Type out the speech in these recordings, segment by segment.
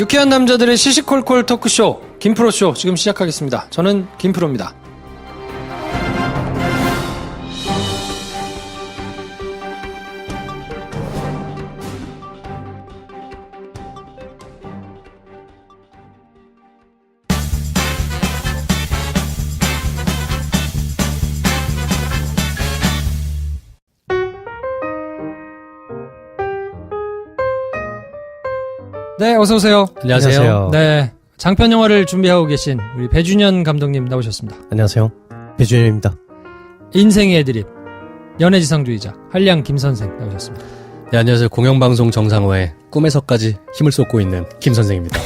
유쾌한 남자들의 시시콜콜 토크쇼 김프로쇼 지금 시작하겠습니다. 저는 김프로입니다. 네, 어서오세요. 안녕하세요. 네, 장편 영화를 준비하고 계신 우리 배준현 감독님 나오셨습니다. 안녕하세요. 배준현입니다. 인생의 애드립, 연애지상주의자 한량 김선생 나오셨습니다. 네, 안녕하세요. 공영방송 정상호의 꿈에서까지 힘을 쏟고 있는 김선생입니다.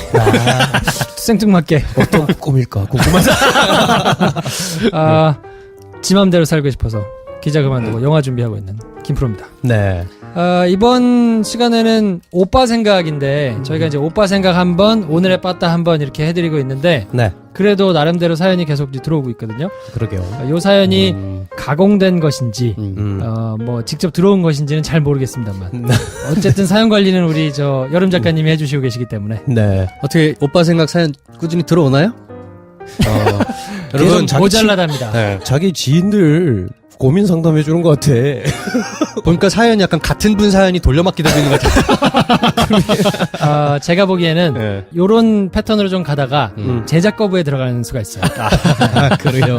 생뚱맞게 어떤 꿈일까 궁금하다. 지 맘대로 살고 싶어서 기자 그만두고 영화 준비하고 있는 김프로입니다. 네. 이번 시간에는 오빠 생각인데 저희가 이제 오빠 생각 한번, 오늘의 빠따 한번 이렇게 해드리고 있는데 네. 그래도 나름대로 사연이 계속 들어오고 있거든요. 그러게요. 요 사연이 가공된 것인지 뭐 직접 들어온 것인지는 잘 모르겠습니다만 어쨌든 사연 관리는 우리 저 여름 작가님이 해주시고 계시기 때문에 네. 어떻게 오빠 생각 사연 꾸준히 들어오나요? 여러분 자기 모자라답니다. 네. 자기 지인들 고민 상담해 주는 것 같아. 보니까 사연이 약간 같은 분 사연이 돌려막기 되고 있는 것 같아요. 제가 보기에는 네. 요런 패턴으로 좀 가다가 제작 거부에 들어가는 수가 있어요. 그래요.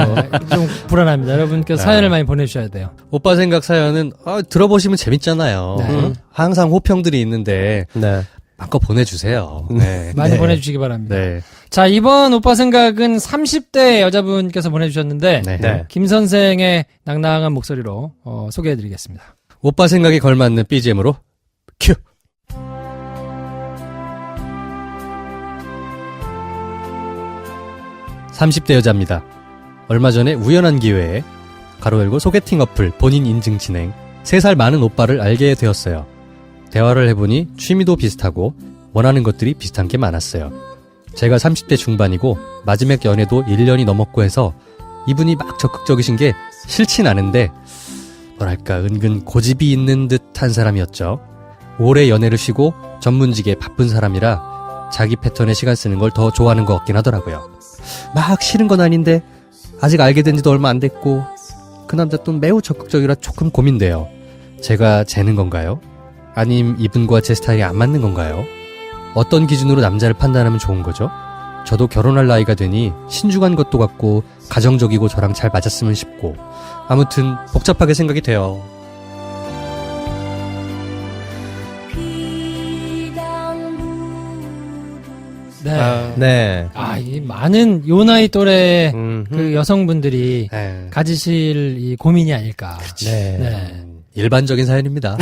좀 불안합니다. 여러분께서 사연을 많이 보내주셔야 돼요. 오빠 생각 사연은 들어보시면 재밌잖아요. 네. 항상 호평들이 있는데 네. 마음껏 보내주세요. 네. 많이 네. 보내주시기 바랍니다. 네. 자, 이번 오빠 생각은 30대 여자분께서 보내주셨는데 네. 네. 김 선생의 낭낭한 목소리로 소개해드리겠습니다. 오빠 생각에 걸맞는 BGM으로 큐. (30대) 여자입니다. 얼마 전에 우연한 기회에 가로 열고 소개팅 어플 본인 인증 진행 3살 많은 오빠를 알게 되었어요. 대화를 해보니 취미도 비슷하고 원하는 것들이 비슷한 게 많았어요. 제가 30대 중반이고 마지막 연애도 1년이 넘었고 해서 이분이 막 적극적이신 게 싫진 않은데 뭐랄까 은근 고집이 있는 듯한 사람이었죠. 오래 연애를 쉬고 전문직에 바쁜 사람이라 자기 패턴에 시간 쓰는 걸 더 좋아하는 것 같긴 하더라고요. 막 싫은 건 아닌데 아직 알게 된 지도 얼마 안 됐고 그 남자 또 매우 적극적이라 조금 고민돼요. 제가 재는 건가요? 아님 이분과 제 스타일이 안 맞는 건가요? 어떤 기준으로 남자를 판단하면 좋은 거죠? 저도 결혼할 나이가 되니 신중한 것도 같고 가정적이고 저랑 잘 맞았으면 싶고 아무튼 복잡하게 생각이 돼요. 네. 네. 이 많은 요 나이 또래 그 여성분들이 네. 가지실 이 고민이 아닐까. 네. 네. 일반적인 사연입니다.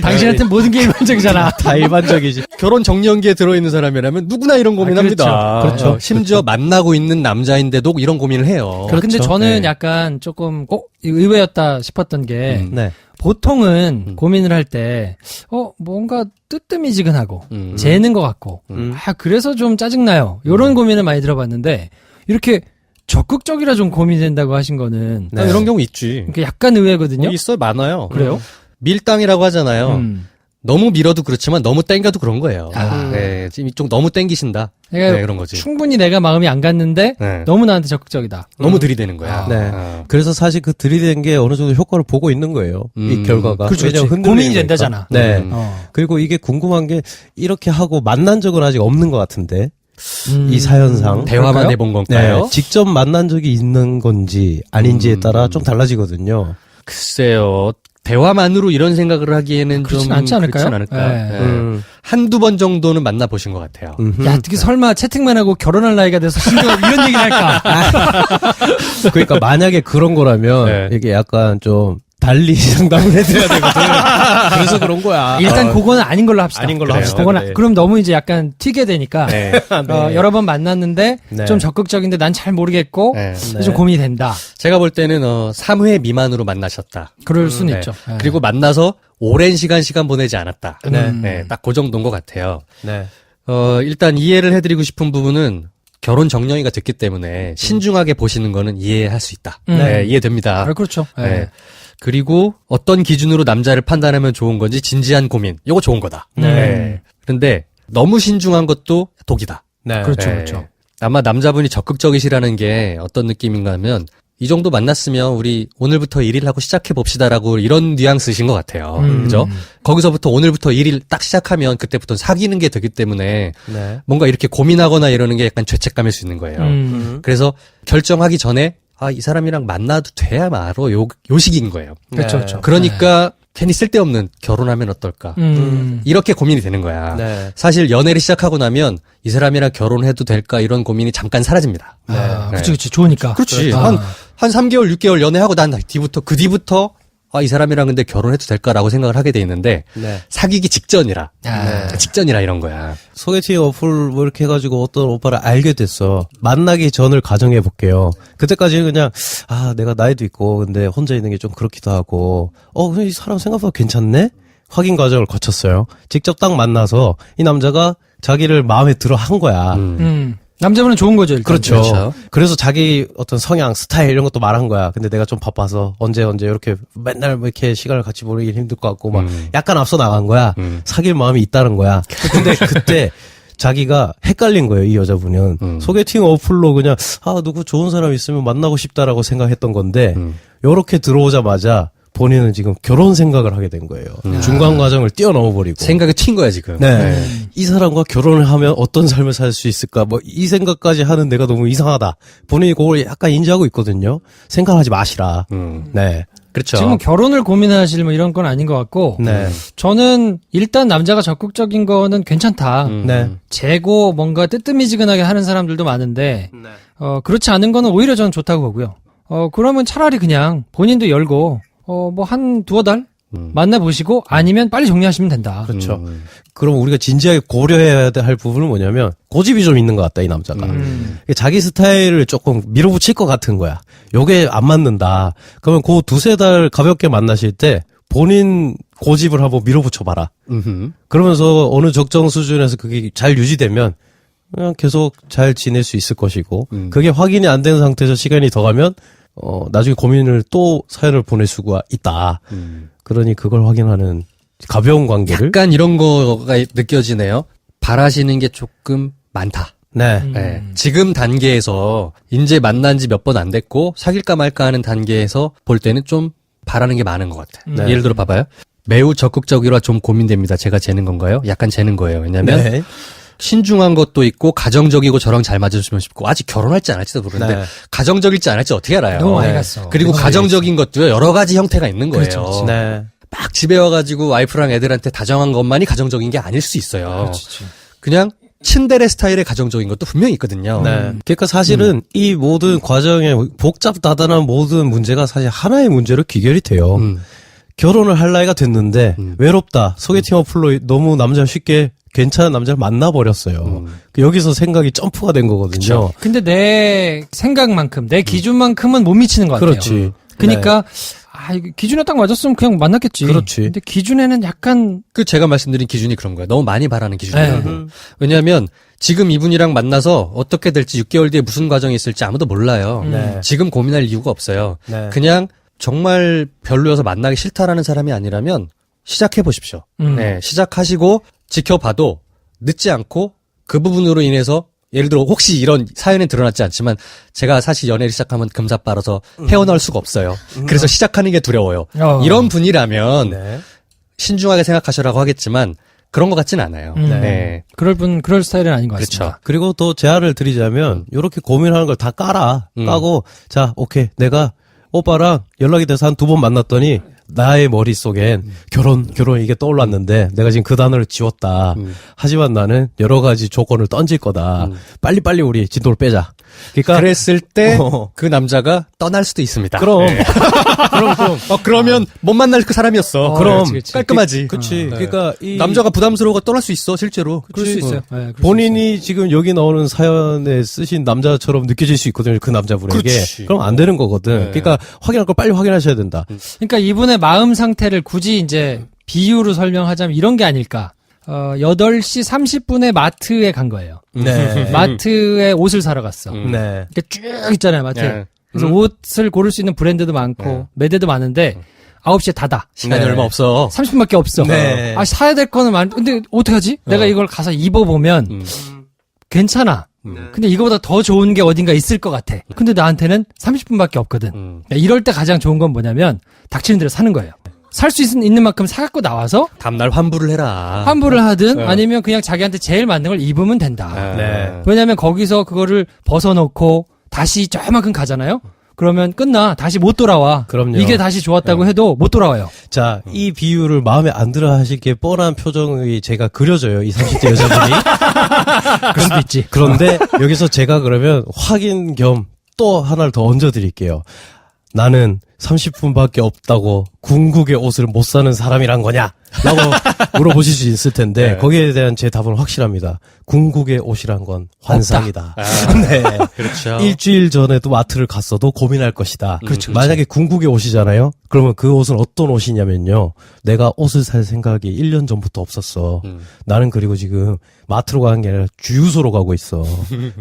당신한테 모든 게 일반적이잖아. 다 일반적이지. 결혼 정년기에 들어있는 사람이라면 누구나 이런 고민합니다. 그렇죠. 심지어 만나고 있는 남자인데도 이런 고민을 해요. 근데 저는 네. 약간 조금 의외였다 싶었던 게 네. 보통은 고민을 할 때 뭔가 뜨뜨미지근하고 재는 것 같고 그래서 좀 짜증나요. 요런 고민을 많이 들어봤는데 이렇게 적극적이라 좀 고민이 된다고 하신 거는 네. 이런 경우 있지. 그러니까 약간 의외거든요. 있어요. 많아요. 그래요? 밀당이라고 하잖아요. 너무 밀어도 그렇지만 너무 땡겨도 그런 거예요. 아. 네, 지금 이쪽 너무 땡기신다. 그러니까 네, 그런 거지. 충분히 내가 마음이 안 갔는데 네. 너무 나한테 적극적이다. 너무 들이대는 거야. 네. 어. 그래서 사실 그 들이댄 게 어느 정도 효과를 보고 있는 거예요. 이 결과가. 그렇죠, 왜냐면 그렇죠. 흔들리는 고민이 거니까. 된다잖아. 네. 어. 그리고 이게 궁금한 게 이렇게 하고 만난 적은 아직 없는 것 같은데 이 사연상 대화만 그럴까요? 해본 건가요? 네, 직접 만난 적이 있는 건지 아닌지에 따라 좀 달라지거든요. 글쎄요. 대화만으로 이런 생각을 하기에는 그렇진 좀 않지 않을까요? 그렇진 않을까. 네. 네. 한두 번 정도는 만나보신 것 같아요. 야, 어떻게 설마 채팅만 하고 결혼할 나이가 돼서 신경 이런 얘기를 할까? 그러니까 만약에 그런 거라면 네. 이게 약간 좀 달리 상담을 해드려야 되거든. 그래서 그런 거야. 일단 그거는 아닌 걸로 합시다. 아닌 걸로 그래요. 합시다. 그거는 그래. 그럼 너무 이제 약간 튀게 되니까 네. 네. 여러 번 만났는데 네. 좀 적극적인데 난 잘 모르겠고 네. 좀 고민이 된다. 제가 볼 때는 3회 미만으로 만나셨다. 그럴 수는 네. 있죠. 네. 그리고 만나서 오랜 시간 보내지 않았다. 네. 네, 딱 그 정도인 것 같아요. 네. 일단 이해를 해드리고 싶은 부분은 결혼 정년이가 됐기 때문에 신중하게 보시는 거는 이해할 수 있다. 네, 이해됩니다. 그렇죠. 네. 네. 그리고 어떤 기준으로 남자를 판단하면 좋은 건지 진지한 고민. 이거 좋은 거다. 네. 근데 너무 신중한 것도 독이다. 네. 그렇죠, 네. 그렇죠. 아마 남자분이 적극적이시라는 게 어떤 느낌인가 하면 이 정도 만났으면 우리 오늘부터 1일 하고 시작해 봅시다라고 이런 뉘앙스이신 것 같아요. 그죠? 거기서부터 오늘부터 1일 딱 시작하면 그때부터 사귀는 게 되기 때문에 네. 뭔가 이렇게 고민하거나 이러는 게 약간 죄책감일 수 있는 거예요. 그래서 결정하기 전에 이 사람이랑 만나도 돼야 말어 요 식인 거예요. 그렇죠, 네. 그렇죠. 그러니까 괜히 쓸데없는 결혼하면 어떨까. 이렇게 고민이 되는 거야. 네. 사실 연애를 시작하고 나면 이 사람이랑 결혼해도 될까 이런 고민이 잠깐 사라집니다. 아, 네. 그치, 좋으니까. 그렇지. 아. 한 3개월, 6개월 연애하고 난 그 뒤부터 이 사람이랑 근데 결혼해도 될까라고 생각을 하게 돼 있는데 네. 사귀기 직전이라. 아. 직전이라 이런 거야. 소개팅 어플 뭐 이렇게 해가지고 어떤 오빠를 알게 됐어. 만나기 전을 가정해 볼게요. 그때까지는 그냥 내가 나이도 있고 근데 혼자 있는 게 좀 그렇기도 하고 근데 이 사람 생각보다 괜찮네? 확인 과정을 거쳤어요. 직접 딱 만나서 이 남자가 자기를 마음에 들어 한 거야. 남자분은 좋은 거죠, 일단. 그렇죠. 그렇죠. 그래서 자기 어떤 성향, 스타일 이런 것도 말한 거야. 근데 내가 좀 바빠서 언제 이렇게 맨날 뭐 이렇게 시간을 같이 보내기 힘들 것 같고 막 약간 앞서 나간 거야. 사귈 마음이 있다는 거야. 근데 그때 자기가 헷갈린 거예요, 이 여자분은. 소개팅 어플로 그냥 누구 좋은 사람 있으면 만나고 싶다라고 생각했던 건데 요렇게 들어오자마자 본인은 지금 결혼 생각을 하게 된 거예요. 중간 과정을 뛰어넘어 버리고. 생각이 튄 거야 지금. 네. 이 사람과 결혼을 하면 어떤 삶을 살 수 있을까? 뭐 이 생각까지 하는 내가 너무 이상하다. 본인이 그걸 약간 인지하고 있거든요. 생각하지 마시라. 네. 그렇죠. 지금 결혼을 고민하실 뭐 이런 건 아닌 것 같고. 네. 저는 일단 남자가 적극적인 거는 괜찮다. 네. 재고 뭔가 뜨뜨미지근하게 하는 사람들도 많은데, 그렇지 않은 거는 오히려 저는 좋다고 보고요. 그러면 차라리 그냥 본인도 열고, 뭐 한 두어 달 만나보시고 아니면 빨리 정리하시면 된다. 그렇죠. 그럼 우리가 진지하게 고려해야 할 부분은 뭐냐면 고집이 좀 있는 것 같다, 이 남자가. 자기 스타일을 조금 밀어붙일 것 같은 거야. 요게 안 맞는다. 그러면 그 두세 달 가볍게 만나실 때 본인 고집을 한번 밀어붙여봐라. 그러면서 어느 적정 수준에서 그게 잘 유지되면 그냥 계속 잘 지낼 수 있을 것이고 그게 확인이 안 된 상태에서 시간이 더 가면 나중에 고민을 또 사연을 보낼 수가 있다. 그러니 그걸 확인하는 가벼운 관계를. 약간 이런 거가 느껴지네요. 바라시는 게 조금 많다. 네. 네. 지금 단계에서 이제 만난 지 몇 번 안 됐고 사귈까 말까 하는 단계에서 볼 때는 좀 바라는 게 많은 것 같아. 네. 예를 들어 봐봐요. 매우 적극적이라 좀 고민됩니다. 제가 재는 건가요? 약간 재는 거예요. 왜냐면 네. 신중한 것도 있고 가정적이고 저랑 잘 맞아주면 싶고 아직 결혼할지 안 할지도 모르는데 네. 가정적일지 안 할지 어떻게 알아요? 너무 많이 네. 갔어. 그리고 가정적인 것도요 여러 가지 형태가 있는 거예요. 그렇죠. 네. 막 집에 와가지고 와이프랑 애들한테 다정한 것만이 가정적인 게 아닐 수 있어요. 그냥 친데레 스타일의 가정적인 것도 분명히 있거든요. 네. 그러니까 사실은 이 모든 과정에 복잡다단한 모든 문제가 사실 하나의 문제로 귀결이 돼요. 결혼을 할 나이가 됐는데 외롭다. 소개팅 어플로 너무 남자 쉽게 괜찮은 남자를 만나버렸어요. 여기서 생각이 점프가 된 거거든요. 그쵸. 근데 내 생각만큼, 내 기준만큼은 못 미치는 것 같아요. 그렇지. 그러니까 이거 기준에 딱 맞았으면 그냥 만났겠지. 그렇지. 근데 기준에는 약간 그 제가 말씀드린 기준이 그런 거예요. 너무 많이 바라는 기준이라고. 네. 왜냐하면 지금 이분이랑 만나서 어떻게 될지 6개월 뒤에 무슨 과정이 있을지 아무도 몰라요. 네. 지금 고민할 이유가 없어요. 네. 그냥 정말 별로여서 만나기 싫다라는 사람이 아니라면 시작해 보십시오. 네, 시작하시고 지켜봐도 늦지 않고 그 부분으로 인해서 예를 들어 혹시 이런 사연에 드러났지 않지만 제가 사실 연애를 시작하면 금사빠라서 헤어나올 수가 없어요. 그래서 시작하는 게 두려워요. 이런 분이라면 네. 신중하게 생각하시라고 하겠지만 그런 것 같진 않아요. 네. 그럴 스타일은 아닌 것 그렇죠. 같습니다. 그리고 또 제안을 드리자면 이렇게 고민하는 걸 다 까고 자 오케이 내가 오빠랑 연락이 돼서 한 2번 만났더니 나의 머릿속엔 결혼 이게 떠올랐는데 내가 지금 그 단어를 지웠다. 하지만 나는 여러 가지 조건을 던질 거다. 빨리빨리 우리 진도를 빼자. 그러니까 그랬을 때 그 남자가 떠날 수도 있습니다. 그럼 네. 그럼 그러면 못 만날 그 사람이었어. 그럼 그렇지. 깔끔하지. 그치. 그러니까 이 남자가 부담스러워가 떠날 수 있어 실제로. 그럴 수 있어요. 네, 그럴 수 본인이 지금 여기 나오는 사연에 쓰신 남자처럼 느껴질 수 있거든요. 그 남자분에게. 그렇지. 그럼 안 되는 거거든. 그러니까 확인할 걸 빨리 확인하셔야 된다. 그러니까 이분의 마음 상태를 굳이 이제 비유로 설명하자면 이런 게 아닐까. 8시 30분에 마트에 간 거예요. 네. 마트에 옷을 사러 갔어. 네. 이렇게 쭉 있잖아요, 마트에. 네. 그래서 옷을 고를 수 있는 브랜드도 많고, 매대도 많은데, 9시에 닫아. 시간이 네. 얼마 없어. 30분밖에 없어. 네. 아, 사야 될 거는 근데 어떡하지? 내가 이걸 가서 입어보면 괜찮아. 근데 이거보다 더 좋은 게 어딘가 있을 것 같아. 근데 나한테는 30분밖에 없거든. 이럴 때 가장 좋은 건 뭐냐면 닥치는 대로 사는 거예요. 살 수 있는 만큼 사갖고 나와서 다음날 환불을 해라. 환불을 하든 아니면 그냥 자기한테 제일 맞는 걸 입으면 된다. 네. 왜냐면 거기서 그거를 벗어놓고 다시 저만큼 가잖아요? 그러면 끝나. 다시 못 돌아와. 그럼요. 이게 다시 좋았다고 해도 못 돌아와요. 자, 이 비유를 마음에 안 들어 하실 게 뻔한 표정이 제가 그려져요. 이 30대 여자분이. 그럴 수도 있지. 그런데 여기서 제가 그러면 확인 겸 또 하나를 더 얹어드릴게요. 나는 30분밖에 없다고 궁극의 옷을 못 사는 사람이란 거냐? 라고 물어보실 수 있을 텐데 네. 거기에 대한 제 답은 확실합니다. 궁극의 옷이란 건 환상이다. 네. 그렇죠. 일주일 전에도 마트를 갔어도 고민할 것이다. 그렇죠, 만약에 궁극의 옷이잖아요? 그러면 그 옷은 어떤 옷이냐면요. 내가 옷을 살 생각이 1년 전부터 없었어. 나는 그리고 지금 마트로 가는 게 아니라 주유소로 가고 있어.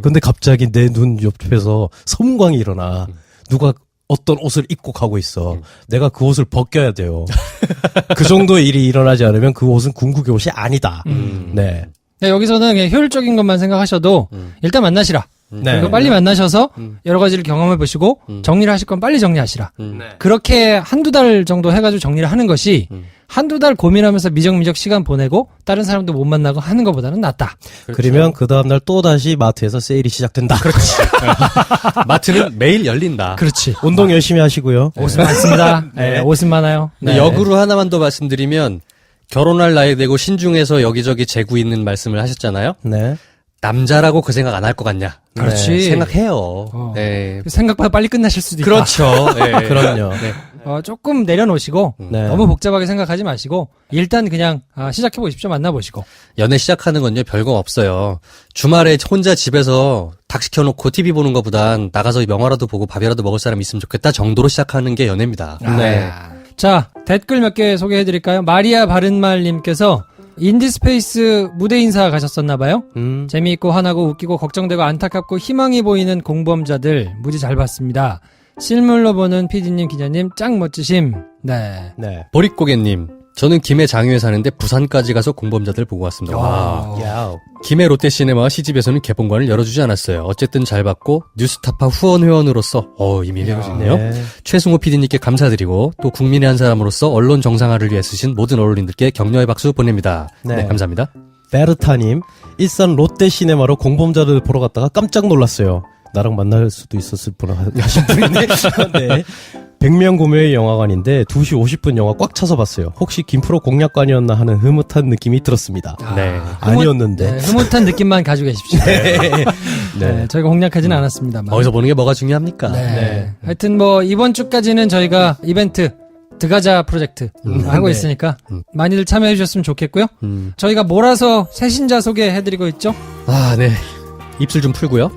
근데 갑자기 내 눈 옆에서 섬광이 일어나. 누가 어떤 옷을 입고 가고 있어. 내가 그 옷을 벗겨야 돼요. 그 정도의 일이 일어나지 않으면 그 옷은 궁극의 옷이 아니다. 네. 네, 여기서는 그냥 효율적인 것만 생각하셔도 일단 만나시라. 네. 그리고 빨리 만나셔서 여러 가지를 경험해 보시고 정리를 하실 건 빨리 정리하시라. 그렇게 한두 달 정도 해가지고 정리를 하는 것이 한두 달 고민하면서 미적미적 시간 보내고 다른 사람도 못 만나고 하는 것보다는 낫다. 그러면 그 다음날 또 다시 마트에서 세일이 시작된다. 그렇지. 마트는 매일 열린다. 그렇지. 운동 열심히 하시고요. 옷은 많습니다. 네, 옷은 많아요. 근데 역으로 하나만 더 말씀드리면 결혼할 나이 되고 신중해서 여기저기 재고 있는 말씀을 하셨잖아요. 네. 남자라고 그 생각 안 할 것 같냐? 그렇지. 네, 생각해요. 네. 생각보다 빨리 끝나실 수도 있다. 그렇죠. 네. 그럼요. 네. 조금 내려놓으시고 네. 너무 복잡하게 생각하지 마시고 일단 그냥 시작해 보십시오. 만나 보시고. 연애 시작하는 건요 별거 없어요. 주말에 혼자 집에서 닭 시켜놓고 TV 보는 것보단 나가서 영화라도 보고 밥이라도 먹을 사람 있으면 좋겠다 정도로 시작하는 게 연애입니다. 네. 자, 댓글 몇 개 소개해 드릴까요? 마리아 바른말님께서 인디스페이스 무대 인사 가셨었나봐요. 재미있고 화나고 웃기고 걱정되고 안타깝고 희망이 보이는 공범자들 무지 잘 봤습니다. 실물로 보는 PD님 기자님 짱 멋지심. 네. 네. 보릿고개님, 저는 김해 장유에 사는데 부산까지 가서 공범자들 보고 왔습니다. 와. 야우. 김해 롯데시네마 시집에서는 개봉관을 열어주지 않았어요. 어쨌든 잘 봤고 뉴스타파 후원 회원으로서 이미 회원이네요. 네. 최승호 PD님께 감사드리고 또 국민의 한 사람으로서 언론 정상화를 위해 쓰신 모든 언론인들께 격려의 박수 보냅니다. 네. 네, 감사합니다. 베르타님, 일산 롯데시네마로 공범자들 보러 갔다가 깜짝 놀랐어요. 나랑 만날 수도 있었을 뻔 하신 분이네. 네. 100명 구매의 영화관인데 2시 50분 영화 꽉 차서 봤어요. 혹시 김프로 공략관이었나 하는 흐뭇한 느낌이 들었습니다. 네. 아니었는데. 네, 흐뭇한 느낌만 가지고 계십시오. 네. 저희가 공략하지는 않았습니다만. 어디서 보는 게 뭐가 중요합니까? 네. 하여튼 이번 주까지는 저희가 이벤트 드가자 프로젝트 하고 네. 있으니까 많이들 참여해 주셨으면 좋겠고요. 음. 저희가 몰아서 새신자 소개해드리고 있죠. 아, 네. 입술 좀 풀고요.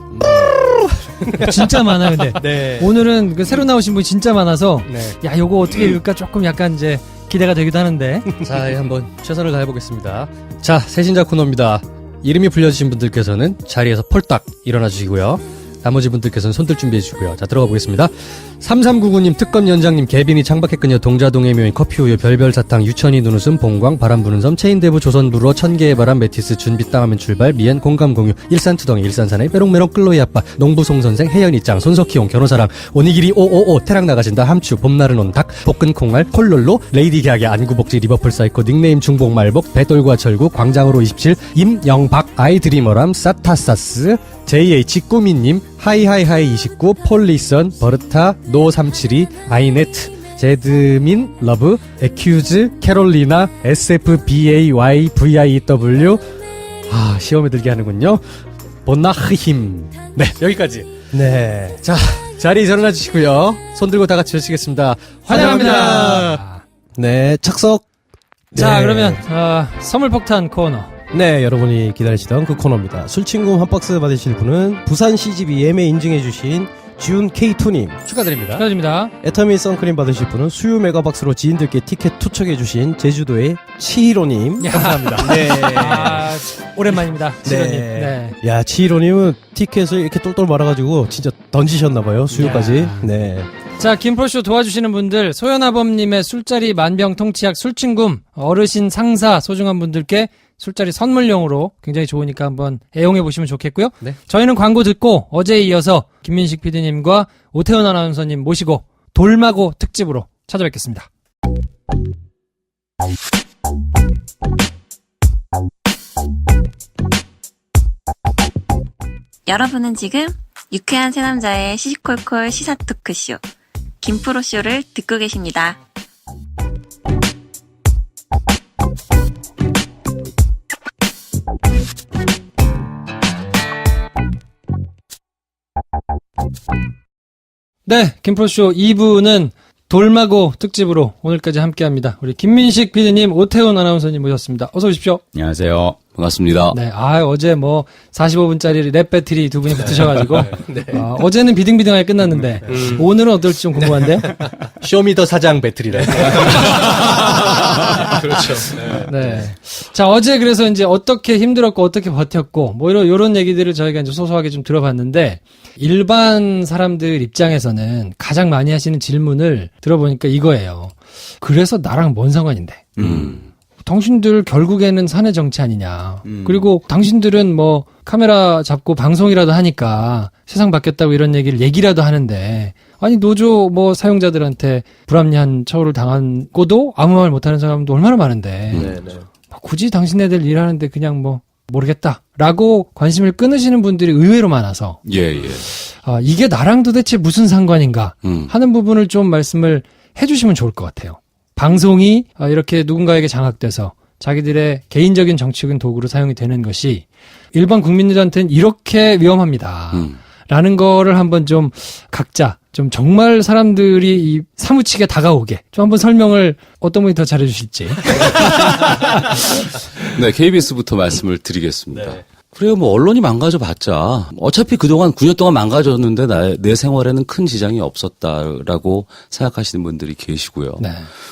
진짜 많아요, 근데. 네. 오늘은 그 새로 나오신 분이 진짜 많아서 네. 야, 요거 어떻게 읽을까 조금 약간 이제 기대가 되기도 하는데. 자, 한번 최선을 다해보겠습니다. 자, 새신자 코너입니다. 이름이 불려주신 분들께서는 자리에서 폴딱 일어나 주시고요. 나머지 분들께서는 손들 준비해 주시고요. 자, 들어가 보겠습니다. 3399님, 특검 연장님, 개빈이 창밖했군요. 동자동의 묘인, 커피우유, 별별사탕, 유천이 눈웃음, 봉광, 바람 부는 섬, 체인대부, 조선부로, 천개의 바람, 메티스, 준비 땅하면 출발, 미엔, 공감공유, 일산투덩이, 일산사나이, 메롱메롱, 끌로이 아빠, 농부송선생, 혜연이짱, 손석희용, 견호사랑, 오니기리, 오오오, 태랑 나가신다, 함추, 봄날은 온닭, 볶은 콩알, 콜롤로, 레이디 갸게, 안구복지, 리버풀 사이코, 닉네임 중복말복, 배돌과 철구, 광장으로 27, 임영박, 아이드리머람, 사타사스, JH 꾸미님, 하이하이하이 29, 폴리선, 버르타, 노372, 아이네트, 제드민, 러브, 에큐즈, 캐롤리나, SFBAYVIW, 시험에 들게 하는군요. 보나흐힘. 네, 여기까지. 네. 자, 자리 일어나 주시고요. 손 들고 다 같이 외치겠습니다. 환영합니다. 네, 착석. 자, 네. 그러면 선물 폭탄 코너. 네, 여러분이 기다리시던 그 코너입니다. 술친구 한 박스 받으실 분은 부산 CGV 예매 인증해주신 지훈 K2님. 축하드립니다. 축하드립니다. 애터미 선크림 받으실 분은 수유 메가박스로 지인들께 티켓 투척해주신 제주도의 치히로님. 감사합니다. 네. 오랜만입니다. 지로님. 네. 야, 치히로님은 티켓을 이렇게 똘똘 말아가지고 진짜 던지셨나봐요, 수요까지. 네. 자, 김프로쇼 도와주시는 분들, 소연아범님의 술자리 만병통치약 술친굼, 어르신 상사 소중한 분들께 술자리 선물용으로 굉장히 좋으니까 한번 애용해보시면 좋겠고요. 네. 저희는 광고 듣고 어제에 이어서 김민식 PD님과 오태훈 아나운서님 모시고 돌마고 특집으로 찾아뵙겠습니다. 여러분은 지금 유쾌한 세 남자의 시시콜콜 시사 토크쇼 김프로쇼를 듣고 계십니다. 네, 김프로쇼 2부는 돌마고 특집으로 오늘까지 함께합니다. 우리 김민식 PD님, 오태훈 아나운서님 모셨습니다. 어서 오십시오. 안녕하세요. 반갑습니다. 네, 어제 45분짜리 랩 배틀이 두 분이 붙으셔가지고 어제는 비등비등하게 끝났는데 오늘은 어떨지 좀 궁금한데요. 쇼미더 사장 배틀이래. 그렇죠. 네. 자, 어제 그래서 이제 어떻게 힘들었고 어떻게 버텼고 뭐 이런 얘기들을 저희가 이제 소소하게 좀 들어봤는데 일반 사람들 입장에서는 가장 많이 하시는 질문을 들어보니까 이거예요. 그래서 나랑 뭔 상관인데? 당신들 결국에는 사내 정치 아니냐. 그리고 당신들은 뭐 카메라 잡고 방송이라도 하니까 세상 바뀌었다고 이런 얘기라도 하는데 아니 노조 뭐 사용자들한테 불합리한 처우를 당하고도 아무 말 못하는 사람도 얼마나 많은데 굳이 당신네들 일하는데 그냥 뭐 모르겠다라고 관심을 끊으시는 분들이 의외로 많아서 예. 이게 나랑 도대체 무슨 상관인가 하는 부분을 좀 말씀을 해주시면 좋을 것 같아요. 방송이 이렇게 누군가에게 장악돼서 자기들의 개인적인 정치적인 도구로 사용이 되는 것이 일반 국민들한테는 이렇게 위험합니다. 라는 거를 한번 좀 각자 좀 정말 사람들이 이 사무치게 다가오게 좀 한번 설명을 어떤 분이 더 잘해주실지. 네, KBS부터 말씀을 드리겠습니다. 그래요, 뭐 언론이 망가져봤자 어차피 그동안 9년 동안 망가졌는데 내 생활에는 큰 지장이 없었다라고 생각하시는 분들이 계시고요. 네.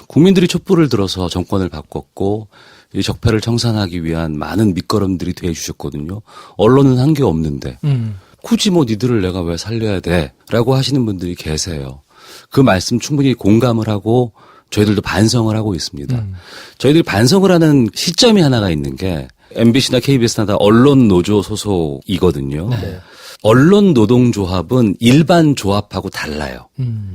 국민들이 촛불을 들어서 정권을 바꿨고 이 적폐를 청산하기 위한 많은 밑거름들이 돼주셨거든요. 언론은 한 게 없는데 굳이 뭐 니들을 내가 왜 살려야 돼? 라고 하시는 분들이 계세요. 그 말씀 충분히 공감을 하고 저희들도 반성을 하고 있습니다. 저희들이 반성을 하는 시점이 하나가 있는 게 MBC나 KBS나 다 언론 노조 소속이거든요. 네. 언론 노동조합은 일반 조합하고 달라요.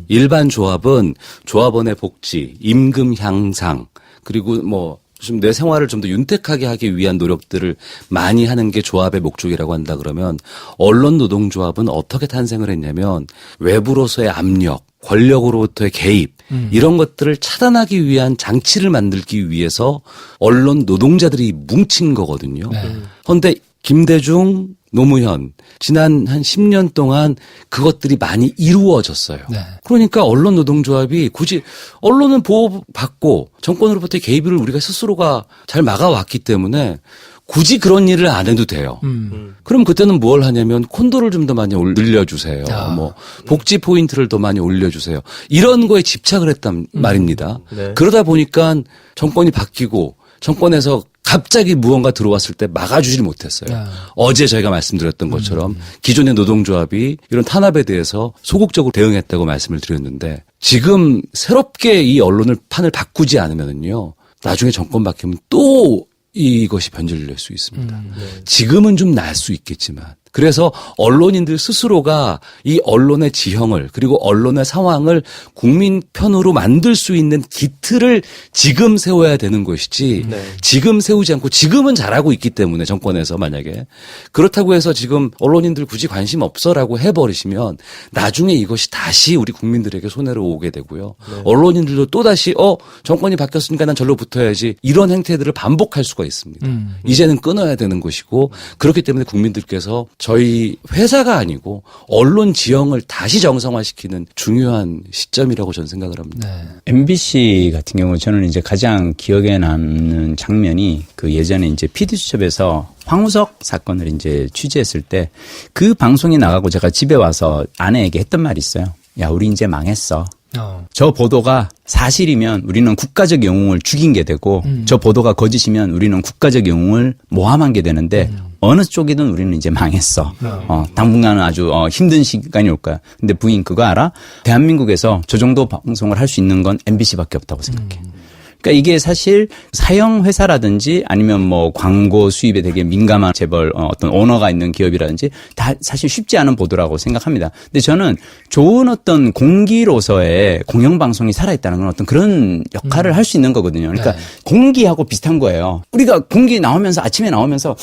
일반 조합은 조합원의 복지, 임금 향상, 그리고 뭐 좀 내 생활을 좀 더 윤택하게 하기 위한 노력들을 많이 하는 게 조합의 목적이라고 한다 그러면 언론 노동조합은 어떻게 탄생을 했냐면 외부로서의 압력, 권력으로부터의 개입 이런 것들을 차단하기 위한 장치를 만들기 위해서 언론 노동자들이 뭉친 거거든요. 그런데 김대중, 노무현 지난 한 10년 동안 그것들이 많이 이루어졌어요. 네. 그러니까 언론 노동조합이 굳이 언론은 보호받고 정권으로부터의 개입을 우리가 스스로가 잘 막아왔기 때문에 굳이 그런 일을 안 해도 돼요. 그럼 그때는 뭘 하냐면 콘도를 좀 더 많이 늘려주세요. 뭐 복지 포인트를 더 많이 올려주세요. 이런 거에 집착을 했단 말입니다. 네. 그러다 보니까 정권이 바뀌고 정권에서 갑자기 무언가 들어왔을 때 막아주질 못했어요. 어제 저희가 말씀드렸던 것처럼 기존의 노동조합이 이런 탄압에 대해서 소극적으로 대응했다고 말씀을 드렸는데 지금 새롭게 이 언론을 판을 바꾸지 않으면요 나중에 정권 바뀌면 또 이것이 변질될 수 있습니다. 지금은 좀 나을 수 있겠지만 그래서 언론인들 스스로가 이 언론의 지형을 그리고 언론의 상황을 국민 편으로 만들 수 있는 기틀을 지금 세워야 되는 것이지 지금 세우지 않고 지금은 잘하고 있기 때문에 정권에서 만약에 그렇다고 해서 지금 언론인들 굳이 관심 없어라고 해버리시면 나중에 이것이 다시 우리 국민들에게 손해로 오게 되고요. 언론인들도 또다시 정권이 바뀌었으니까 난 절로 붙어야지 이런 행태들을 반복할 수가 있습니다. 이제는 끊어야 되는 것이고 그렇기 때문에 국민들께서 저희 회사가 아니고 언론 지형을 다시 정상화시키는 중요한 시점이라고 저는 생각을 합니다. MBC 같은 경우 저는 이제 가장 기억에 남는 장면이 그 예전에 이제 PD수첩에서 황우석 사건을 이제 취재했을 때 그 방송이 나가고 제가 집에 와서 아내에게 했던 말이 있어요. 야, 우리 이제 망했어. 저 보도가 사실이면 우리는 국가적 영웅을 죽인 게 되고 저 보도가 거짓이면 우리는 국가적 영웅을 모함한 게 되는데 어느 쪽이든 우리는 이제 망했어. 당분간은 아주 힘든 시간이 올 거야. 근데 부인 그거 알아? 대한민국에서 저 정도 방송을 할 수 있는 건 MBC밖에 없다고 생각해. 그러니까 이게 사실 사형 회사라든지 아니면 뭐 광고 수입에 되게 민감한 재벌 어떤 오너가 있는 기업이라든지 다 사실 쉽지 않은 보도라고 생각합니다. 근데 저는 좋은 어떤 공기로서의 공영방송이 살아있다는 건 어떤 그런 역할을 할 수 있는 거거든요. 그러니까 네. 공기하고 비슷한 거예요. 우리가 공기 나오면서 아침에 나오면서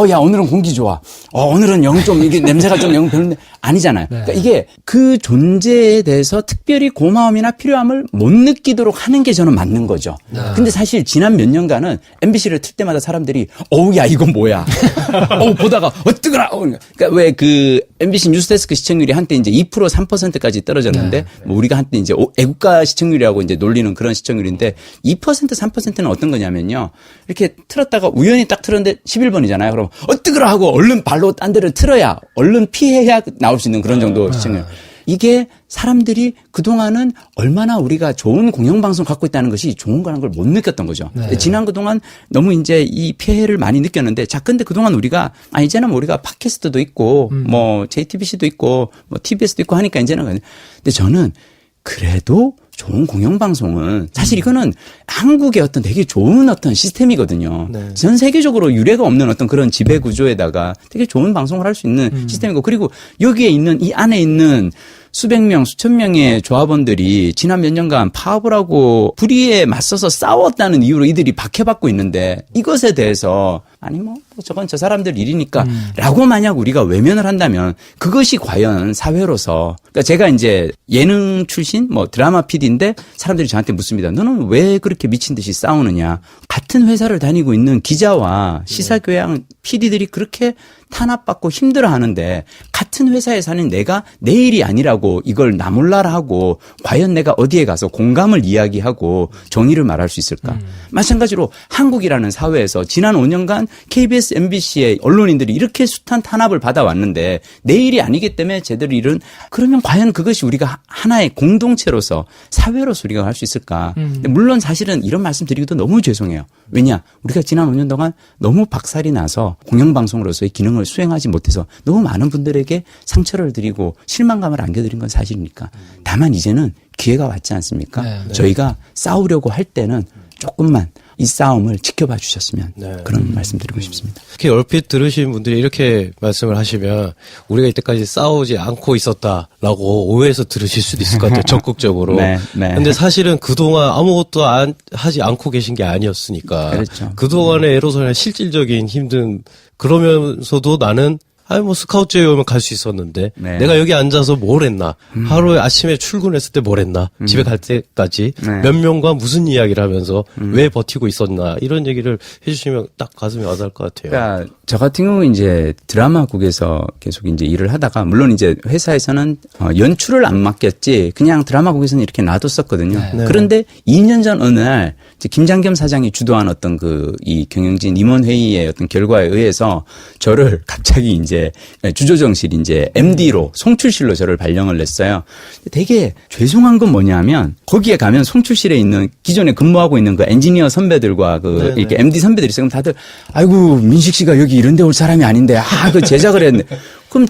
야 오늘은 공기 좋아. 오늘은 영 좀 이게 냄새가 좀 영 별론데 아니잖아요. 네. 그러니까 이게 그 존재에 대해서 특별히 고마움이나 필요함을 못 느끼도록 하는 게 저는 맞는 거죠. 근데 사실 지난 몇 년간은 MBC를 틀 때마다 사람들이 야 이건 뭐야. 보다가 뜨거라. 그러니까 왜 그 MBC 뉴스데스크 시청률이 한때 이제 2% 3%까지 떨어졌는데 뭐 우리가 한때 이제 애국가 시청률이라고 이제 놀리는 그런 시청률인데 2% 3%는 어떤 거냐면요. 이렇게 틀었다가 우연히 딱 틀었는데 11번이잖아요. 그럼 뜨거라 하고 얼른 발로 딴 데를 틀어야 얼른 피해야 나올 수 있는 그런 정도 시청률. 이게 사람들이 그동안은 얼마나 우리가 좋은 공영방송 갖고 있다는 것이 좋은 거라는 걸 못 느꼈던 거죠. 네. 지난 그동안 너무 이제 이 피해를 많이 느꼈는데 근데 그동안 우리가 이제는 뭐 우리가 팟캐스트도 있고 뭐 JTBC도 있고 뭐 TBS도 있고 하니까 이제는 근데 저는 그래도 좋은 공영방송은 사실 이거는 한국의 어떤 되게 좋은 어떤 시스템이거든요. 네. 전 세계적으로 유례가 없는 어떤 그런 지배 구조에다가 되게 좋은 방송을 할 수 있는 시스템이고 그리고 여기에 있는 이 안에 있는 수백 명, 수천 명의 조합원들이 지난 몇 년간 파업을 하고 불의에 맞서서 싸웠다는 이유로 이들이 박해받고 있는데 이것에 대해서 아니 뭐 저건 저 사람들 일이니까 라고 만약 우리가 외면을 한다면 그것이 과연 사회로서 그러니까 제가 이제 예능 출신 뭐 드라마 PD인데 사람들이 저한테 묻습니다. 너는 왜 그렇게 미친 듯이 싸우느냐. 같은 회사를 다니고 있는 기자와 시사교양 PD들이 그렇게 탄압받고 힘들어하는데 같은 회사에 사는 내가 내 일이 아니라고 이걸 나 몰라라 하고 과연 내가 어디에 가서 공감을 이야기하고 정의를 말할 수 있을까. 마찬가지로 한국이라는 사회에서 지난 5년간 KBS, MBC의 언론인들이 이렇게 숱한 탄압을 받아왔는데 내 일이 아니기 때문에 제대로 일은 그러면 과연 그것이 우리가 하나의 공동체로서 사회로서 우리가 할 수 있을까. 근데 물론 사실은 이런 말씀 드리기도 너무 죄송해요. 왜냐 우리가 지난 5년 동안 너무 박살이 나서 공영방송으로서의 기능을 수행하지 못해서 너무 많은 분들에게 상처를 드리고 실망감을 안겨드린 건 사실이니까. 다만 이제는 기회가 왔지 않습니까? 네. 저희가 싸우려고 할 때는 조금만 이 싸움을 지켜봐 주셨으면 네. 그런 말씀 드리고 싶습니다. 이렇게 얼핏 들으신 분들이 이렇게 말씀을 하시면 우리가 이때까지 싸우지 않고 있었다라고 오해해서 들으실 수도 있을 것 같아요. 적극적으로. 네, 네. 근데 사실은 그동안 아무것도 하지 않고 계신 게 아니었으니까. 그렇죠. 그동안의 애로사항 실질적인 힘든 그러면서도 나는 뭐 스카우트에 오면 갈 수 있었는데 네. 내가 여기 앉아서 뭘 했나 하루에 아침에 출근했을 때 뭘 했나 집에 갈 때까지 네. 몇 명과 무슨 이야기를 하면서 왜 버티고 있었나 이런 얘기를 해주시면 딱 가슴이 와닿을 것 같아요. 그러니까 저 같은 경우 이제 드라마국에서 계속 이제 일을 하다가 물론 이제 회사에서는 연출을 안 맡겼지 그냥 드라마국에서는 이렇게 놔뒀었거든요. 네. 그런데 2년 전 어느 날 이제 김장겸 사장이 주도한 어떤 이 경영진 임원 회의의 어떤 결과에 의해서 저를 갑자기 이제 주조정실 이제 MD로 송출실로 저를 발령을 냈어요. 되게 죄송한 건 뭐냐면 거기에 가면 송출실에 있는 기존에 근무하고 있는 그 엔지니어 선배들과 그 이렇게 MD 선배들이 있어요. 그럼 다들 아이고 민식 씨가 여기 이런 데 올 사람이 아닌데 그 제작을 했네. 그럼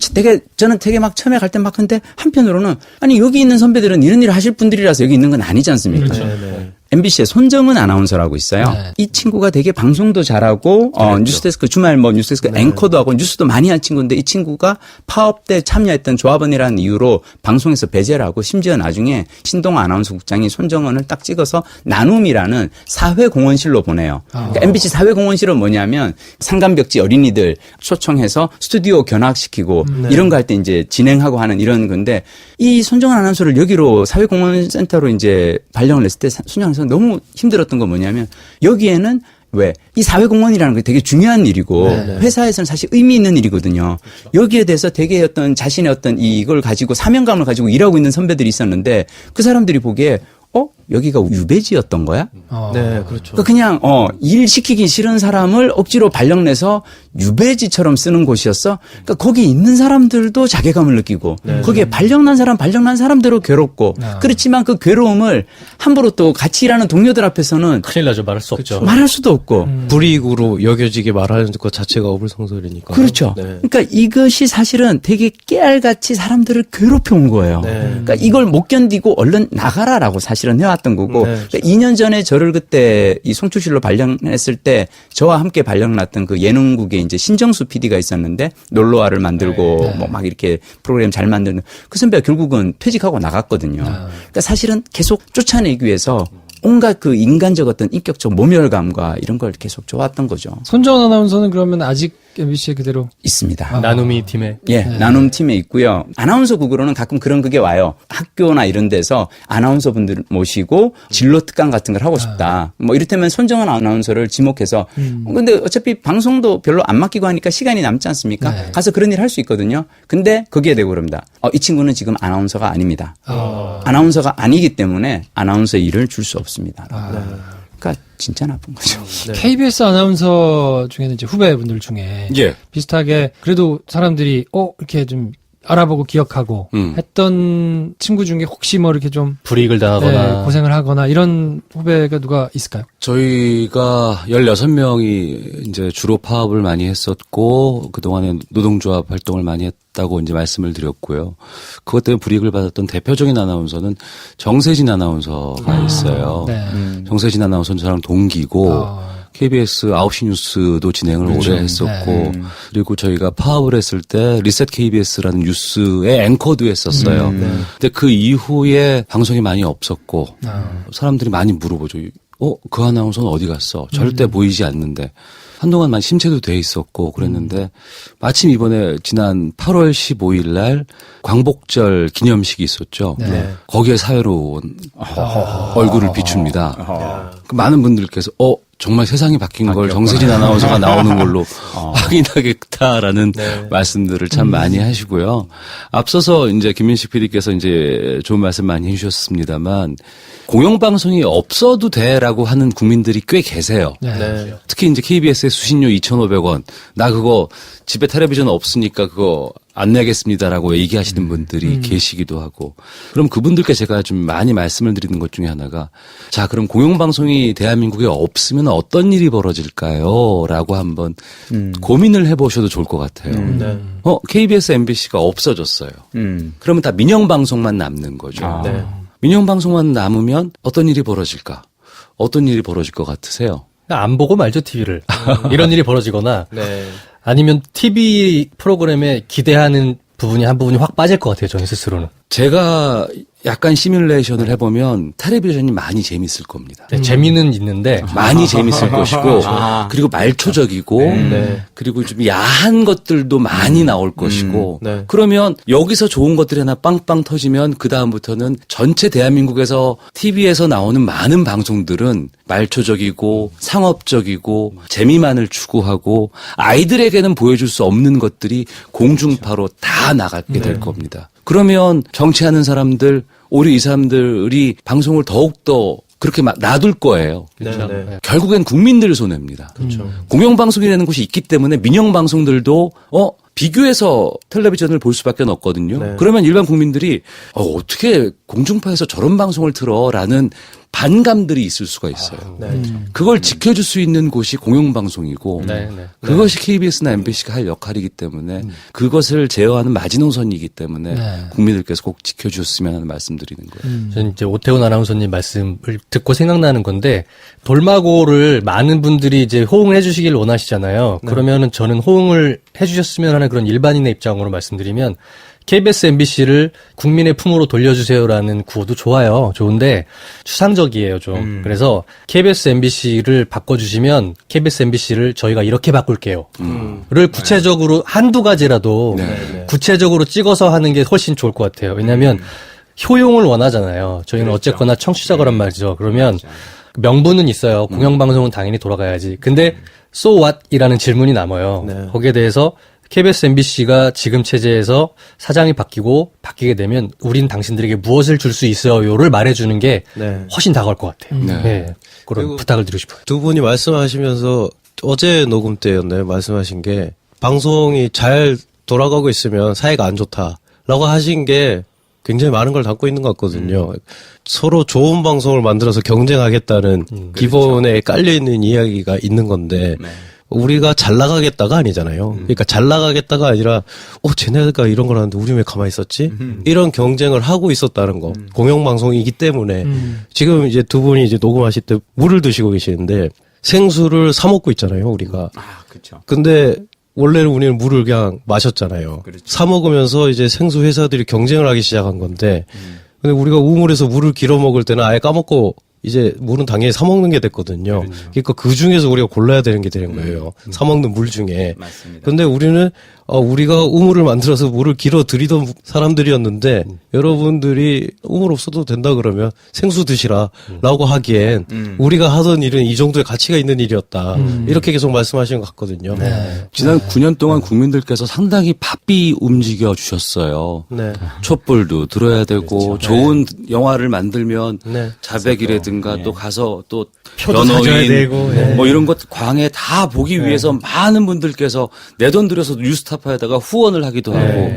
저는 되게 막 처음에 갈 때 막 근데 한편으로는 아니 여기 있는 선배들은 이런 일을 하실 분들이라서 여기 있는 건 아니지 않습니까? 네. MBC에 손정은 아나운서라고 있어요. 네. 이 친구가 되게 방송도 잘하고 뉴스데스크 주말 뭐 뉴스데스크 앵커도 하고 뉴스도 많이 한 친구인데 이 친구가 파업 때 참여했던 조합원이라는 이유로 방송에서 배제를 하고 심지어 나중에 신동아 아나운서 국장이 손정은을 딱 찍어서 나눔이라는 사회공헌실로 보내요. 그러니까 MBC 사회공헌실은 뭐냐면 상간벽지 어린이들 초청해서 스튜디오 견학시키고 이런 거 할 때 이제 진행하고 하는 이런 건데 이 손정은 아나운서를 여기로 사회공헌센터로 이제 발령을 냈을 때 손정은 아나운서 너무 힘들었던 건 뭐냐면 여기에는 왜? 이 사회공헌이라는 게 되게 중요한 일이고 회사에서는 사실 의미 있는 일이거든요. 여기에 대해서 되게 어떤 자신의 어떤 이걸 가지고 사명감을 가지고 일하고 있는 선배들이 있었는데 그 사람들이 보기에 여기가 유배지였던 거야? 네, 그렇죠. 그러니까 그냥 일 시키기 싫은 사람을 억지로 발령내서 유배지처럼 쓰는 곳이었어. 그러니까 거기 있는 사람들도 자괴감을 느끼고 거기에 발령난 사람대로 괴롭고 그렇지만 그 괴로움을 함부로 또 같이 일하는 동료들 앞에서는 큰일 나죠. 말할 수 없죠. 말할 수도 없고. 불이익으로 여겨지게 말하는 것 자체가 어불성설이니까. 그렇죠. 네. 그러니까 이것이 사실은 되게 깨알같이 사람들을 괴롭혀 온 거예요. 그러니까 이걸 못 견디고 얼른 나가라라고 사실은 해왔던 거고. 네. 그러니까 2년 전에 저를 그때 이 송출실로 발령했을 때 저와 함께 발령났던 그 예능국에 이제 신정수 PD가 있었는데 놀러와를 만들고 뭐 막 이렇게 프로그램 잘 만드는 그 선배가 결국은 퇴직하고 나갔거든요. 그러니까 사실은 계속 쫓아내기 위해서 온갖 그 인간적 어떤 인격적 모멸감과 이런 걸 계속 좋아했던 거죠. 손정은 아나운서는 그러면 아직 MBC에 그대로 있습니다. 나눔이 팀에. 예, 나눔 팀에 있고요. 아나운서국으로는 가끔 그런 그게 와요. 학교나 이런 데서 아나운서 분들 모시고 진로 특강 같은 걸 하고 싶다. 뭐 이를테면 손정은 아나운서를 지목해서 근데 어차피 방송도 별로 안 맡기고 하니까 시간이 남지 않습니까? 네. 가서 그런 일 할 수 있거든요. 근데 거기에 대고 그럽니다. 이 친구는 지금 아나운서가 아닙니다. 아나운서가 아니기 때문에 아나운서 일을 줄 수 없습니다. 그러니까 진짜 나쁜 거죠. KBS 아나운서 중에는 이제 후배분들 중에 예. 비슷하게 그래도 사람들이 이렇게 좀 알아보고 기억하고 했던 친구 중에 혹시 뭐 이렇게 좀 불이익을 당하거나. 네, 고생을 하거나 이런 후배가 누가 있을까요? 저희가 16명이 이제 주로 파업을 많이 했었고, 그동안에 노동조합 활동을 많이 했다고 이제 말씀을 드렸고요. 그것 때문에 불이익을 받았던 대표적인 아나운서는 정세진 아나운서가 있어요. 네. 정세진 아나운서는 저랑 동기고, KBS 9시 뉴스도 진행을 오래 했었고, 그리고 저희가 파업을 했을 때 리셋 KBS라는 뉴스의 앵커도 했었어요. 근데 그 이후에 방송이 많이 없었고, 사람들이 많이 물어보죠. 그 아나운서는 어디 갔어? 절대 보이지 않는데. 한동안 많이 심체도 돼 있었고 그랬는데 마침 이번에 지난 8월 15일 날 광복절 기념식이 있었죠. 거기에 사회로 온 얼굴을 비춥니다. 그 많은 분들께서 정말 세상이 바뀐 걸 정세진 아나운서가 나오는 걸로 확인하겠다라는 말씀들을 참 많이 하시고요. 앞서서 이제 김민식 PD께서 이제 좋은 말씀 많이 해주셨습니다만 공영방송이 없어도 돼라고 하는 국민들이 꽤 계세요. 특히 이제 KBS의 수신료 2,500원. 나 그거 집에 텔레비전 없으니까 그거 안 내겠습니다라고 얘기하시는 분들이 계시기도 하고. 그럼 그분들께 제가 좀 많이 말씀을 드리는 것 중에 하나가 자, 그럼 공영방송이 대한민국에 없으면 어떤 일이 벌어질까요? 라고 한번 고민을 해보셔도 좋을 것 같아요. KBS, MBC가 없어졌어요. 그러면 다 민영방송만 남는 거죠. 민영방송만 남으면 어떤 일이 벌어질까? 어떤 일이 벌어질 것 같으세요? 안 보고 말죠, TV를. 이런 일이 벌어지거나. 아니면 TV 프로그램에 기대하는 부분이 한 부분이 확 빠질 것 같아요, 저희 스스로는. 제가 약간 시뮬레이션을 해보면 텔레비전이 많이 재밌을 겁니다. 재미는 있는데 많이 재밌을 것이고 그리고 말초적이고 그리고 좀 야한 것들도 많이 나올 것이고 그러면 여기서 좋은 것들이 하나 빵빵 터지면 그 다음부터는 전체 대한민국에서 TV에서 나오는 많은 방송들은 말초적이고 상업적이고 재미만을 추구하고 아이들에게는 보여줄 수 없는 것들이 공중파로 다 나가게 될 겁니다. 그러면 정치하는 사람들, 오히려 이 사람들이 방송을 더욱더 그렇게 놔둘 거예요. 결국엔 국민들 손해입니다. 공영방송이라는 곳이 있기 때문에 민영방송들도 비교해서 텔레비전을 볼 수밖에 없거든요. 그러면 일반 국민들이 어떻게 공중파에서 저런 방송을 틀어라는 반감들이 있을 수가 있어요. 그걸 지켜줄 수 있는 곳이 공영방송이고 그것이 KBS나 MBC가 할 역할이기 때문에 그것을 제어하는 마지노선이기 때문에 국민들께서 꼭 지켜주셨으면 하는 말씀드리는 거예요. 저는 이제 오태훈 아나운서님 말씀을 듣고 생각나는 건데 돌마고를 많은 분들이 이제 호응을 해주시길 원하시잖아요. 그러면은 저는 호응을 해주셨으면 하는 그런 일반인의 입장으로 말씀드리면 KBS, MBC를 국민의 품으로 돌려주세요라는 구호도 좋아요. 좋은데 추상적이에요, 좀. 그래서 KBS, MBC를 바꿔주시면 KBS, MBC를 저희가 이렇게 바꿀게요. 를 구체적으로 한두 가지라도 구체적으로 찍어서 하는 게 훨씬 좋을 것 같아요. 왜냐하면 효용을 원하잖아요. 저희는 어쨌거나 청취자 거란 말이죠. 그러면 명분은 있어요. 공영방송은 당연히 돌아가야지. 근데 so what? 이라는 질문이 남아요. 거기에 대해서 KBS MBC가 지금 체제에서 사장이 바뀌게 되면 우린 당신들에게 무엇을 줄 수 있어요를 말해주는 게 네. 훨씬 다가올 것 같아요. 네. 네. 그런 부탁을 드리고 싶어요. 두 분이 말씀하시면서 어제 녹음 때였나요? 말씀하신 게 방송이 잘 돌아가고 있으면 사회가 안 좋다라고 하신 게 굉장히 많은 걸 담고 있는 것 같거든요. 서로 좋은 방송을 만들어서 경쟁하겠다는 기본에 깔려있는 이야기가 있는 건데 우리가 잘 나가겠다가 아니잖아요. 그러니까 잘 나가겠다가 아니라 쟤네가 이런 걸 하는데 우리 왜 가만히 있었지? 이런 경쟁을 하고 있었다는 거. 공영방송이기 때문에 지금 이제 두 분이 이제 녹음하실 때 물을 드시고 계시는데 생수를 사 먹고 있잖아요, 우리가. 그렇죠. 근데 원래는 우리는 물을 그냥 마셨잖아요. 그렇죠. 사 먹으면서 이제 생수 회사들이 경쟁을 하기 시작한 건데, 근데 우리가 우물에서 물을 길어 먹을 때는 아예 까먹고 이제 물은 당연히 사 먹는 게 됐거든요. 그러니까 그 중에서 우리가 골라야 되는 게 되는 거예요. 사 먹는 물 중에. 맞습니다. 근데 우리는 우리가 우물을 만들어서 물을 길어 들이던 사람들이었는데 여러분들이 우물 없어도 된다 그러면 생수 드시라라고 하기엔 우리가 하던 일은 이 정도의 가치가 있는 일이었다. 이렇게 계속 말씀하시는 것 같거든요. 네. 지난 9년 동안 국민들께서 상당히 바삐 움직여 주셨어요. 네. 촛불도 들어야 되고 좋은 영화를 만들면 네. 자백이라든가 또 가서 또 표도 사줘야 되고, 뭐 이런 것 광해 다 보기 위해서 많은 분들께서 내 돈 들여서 뉴스타파에다가 후원을 하기도 하고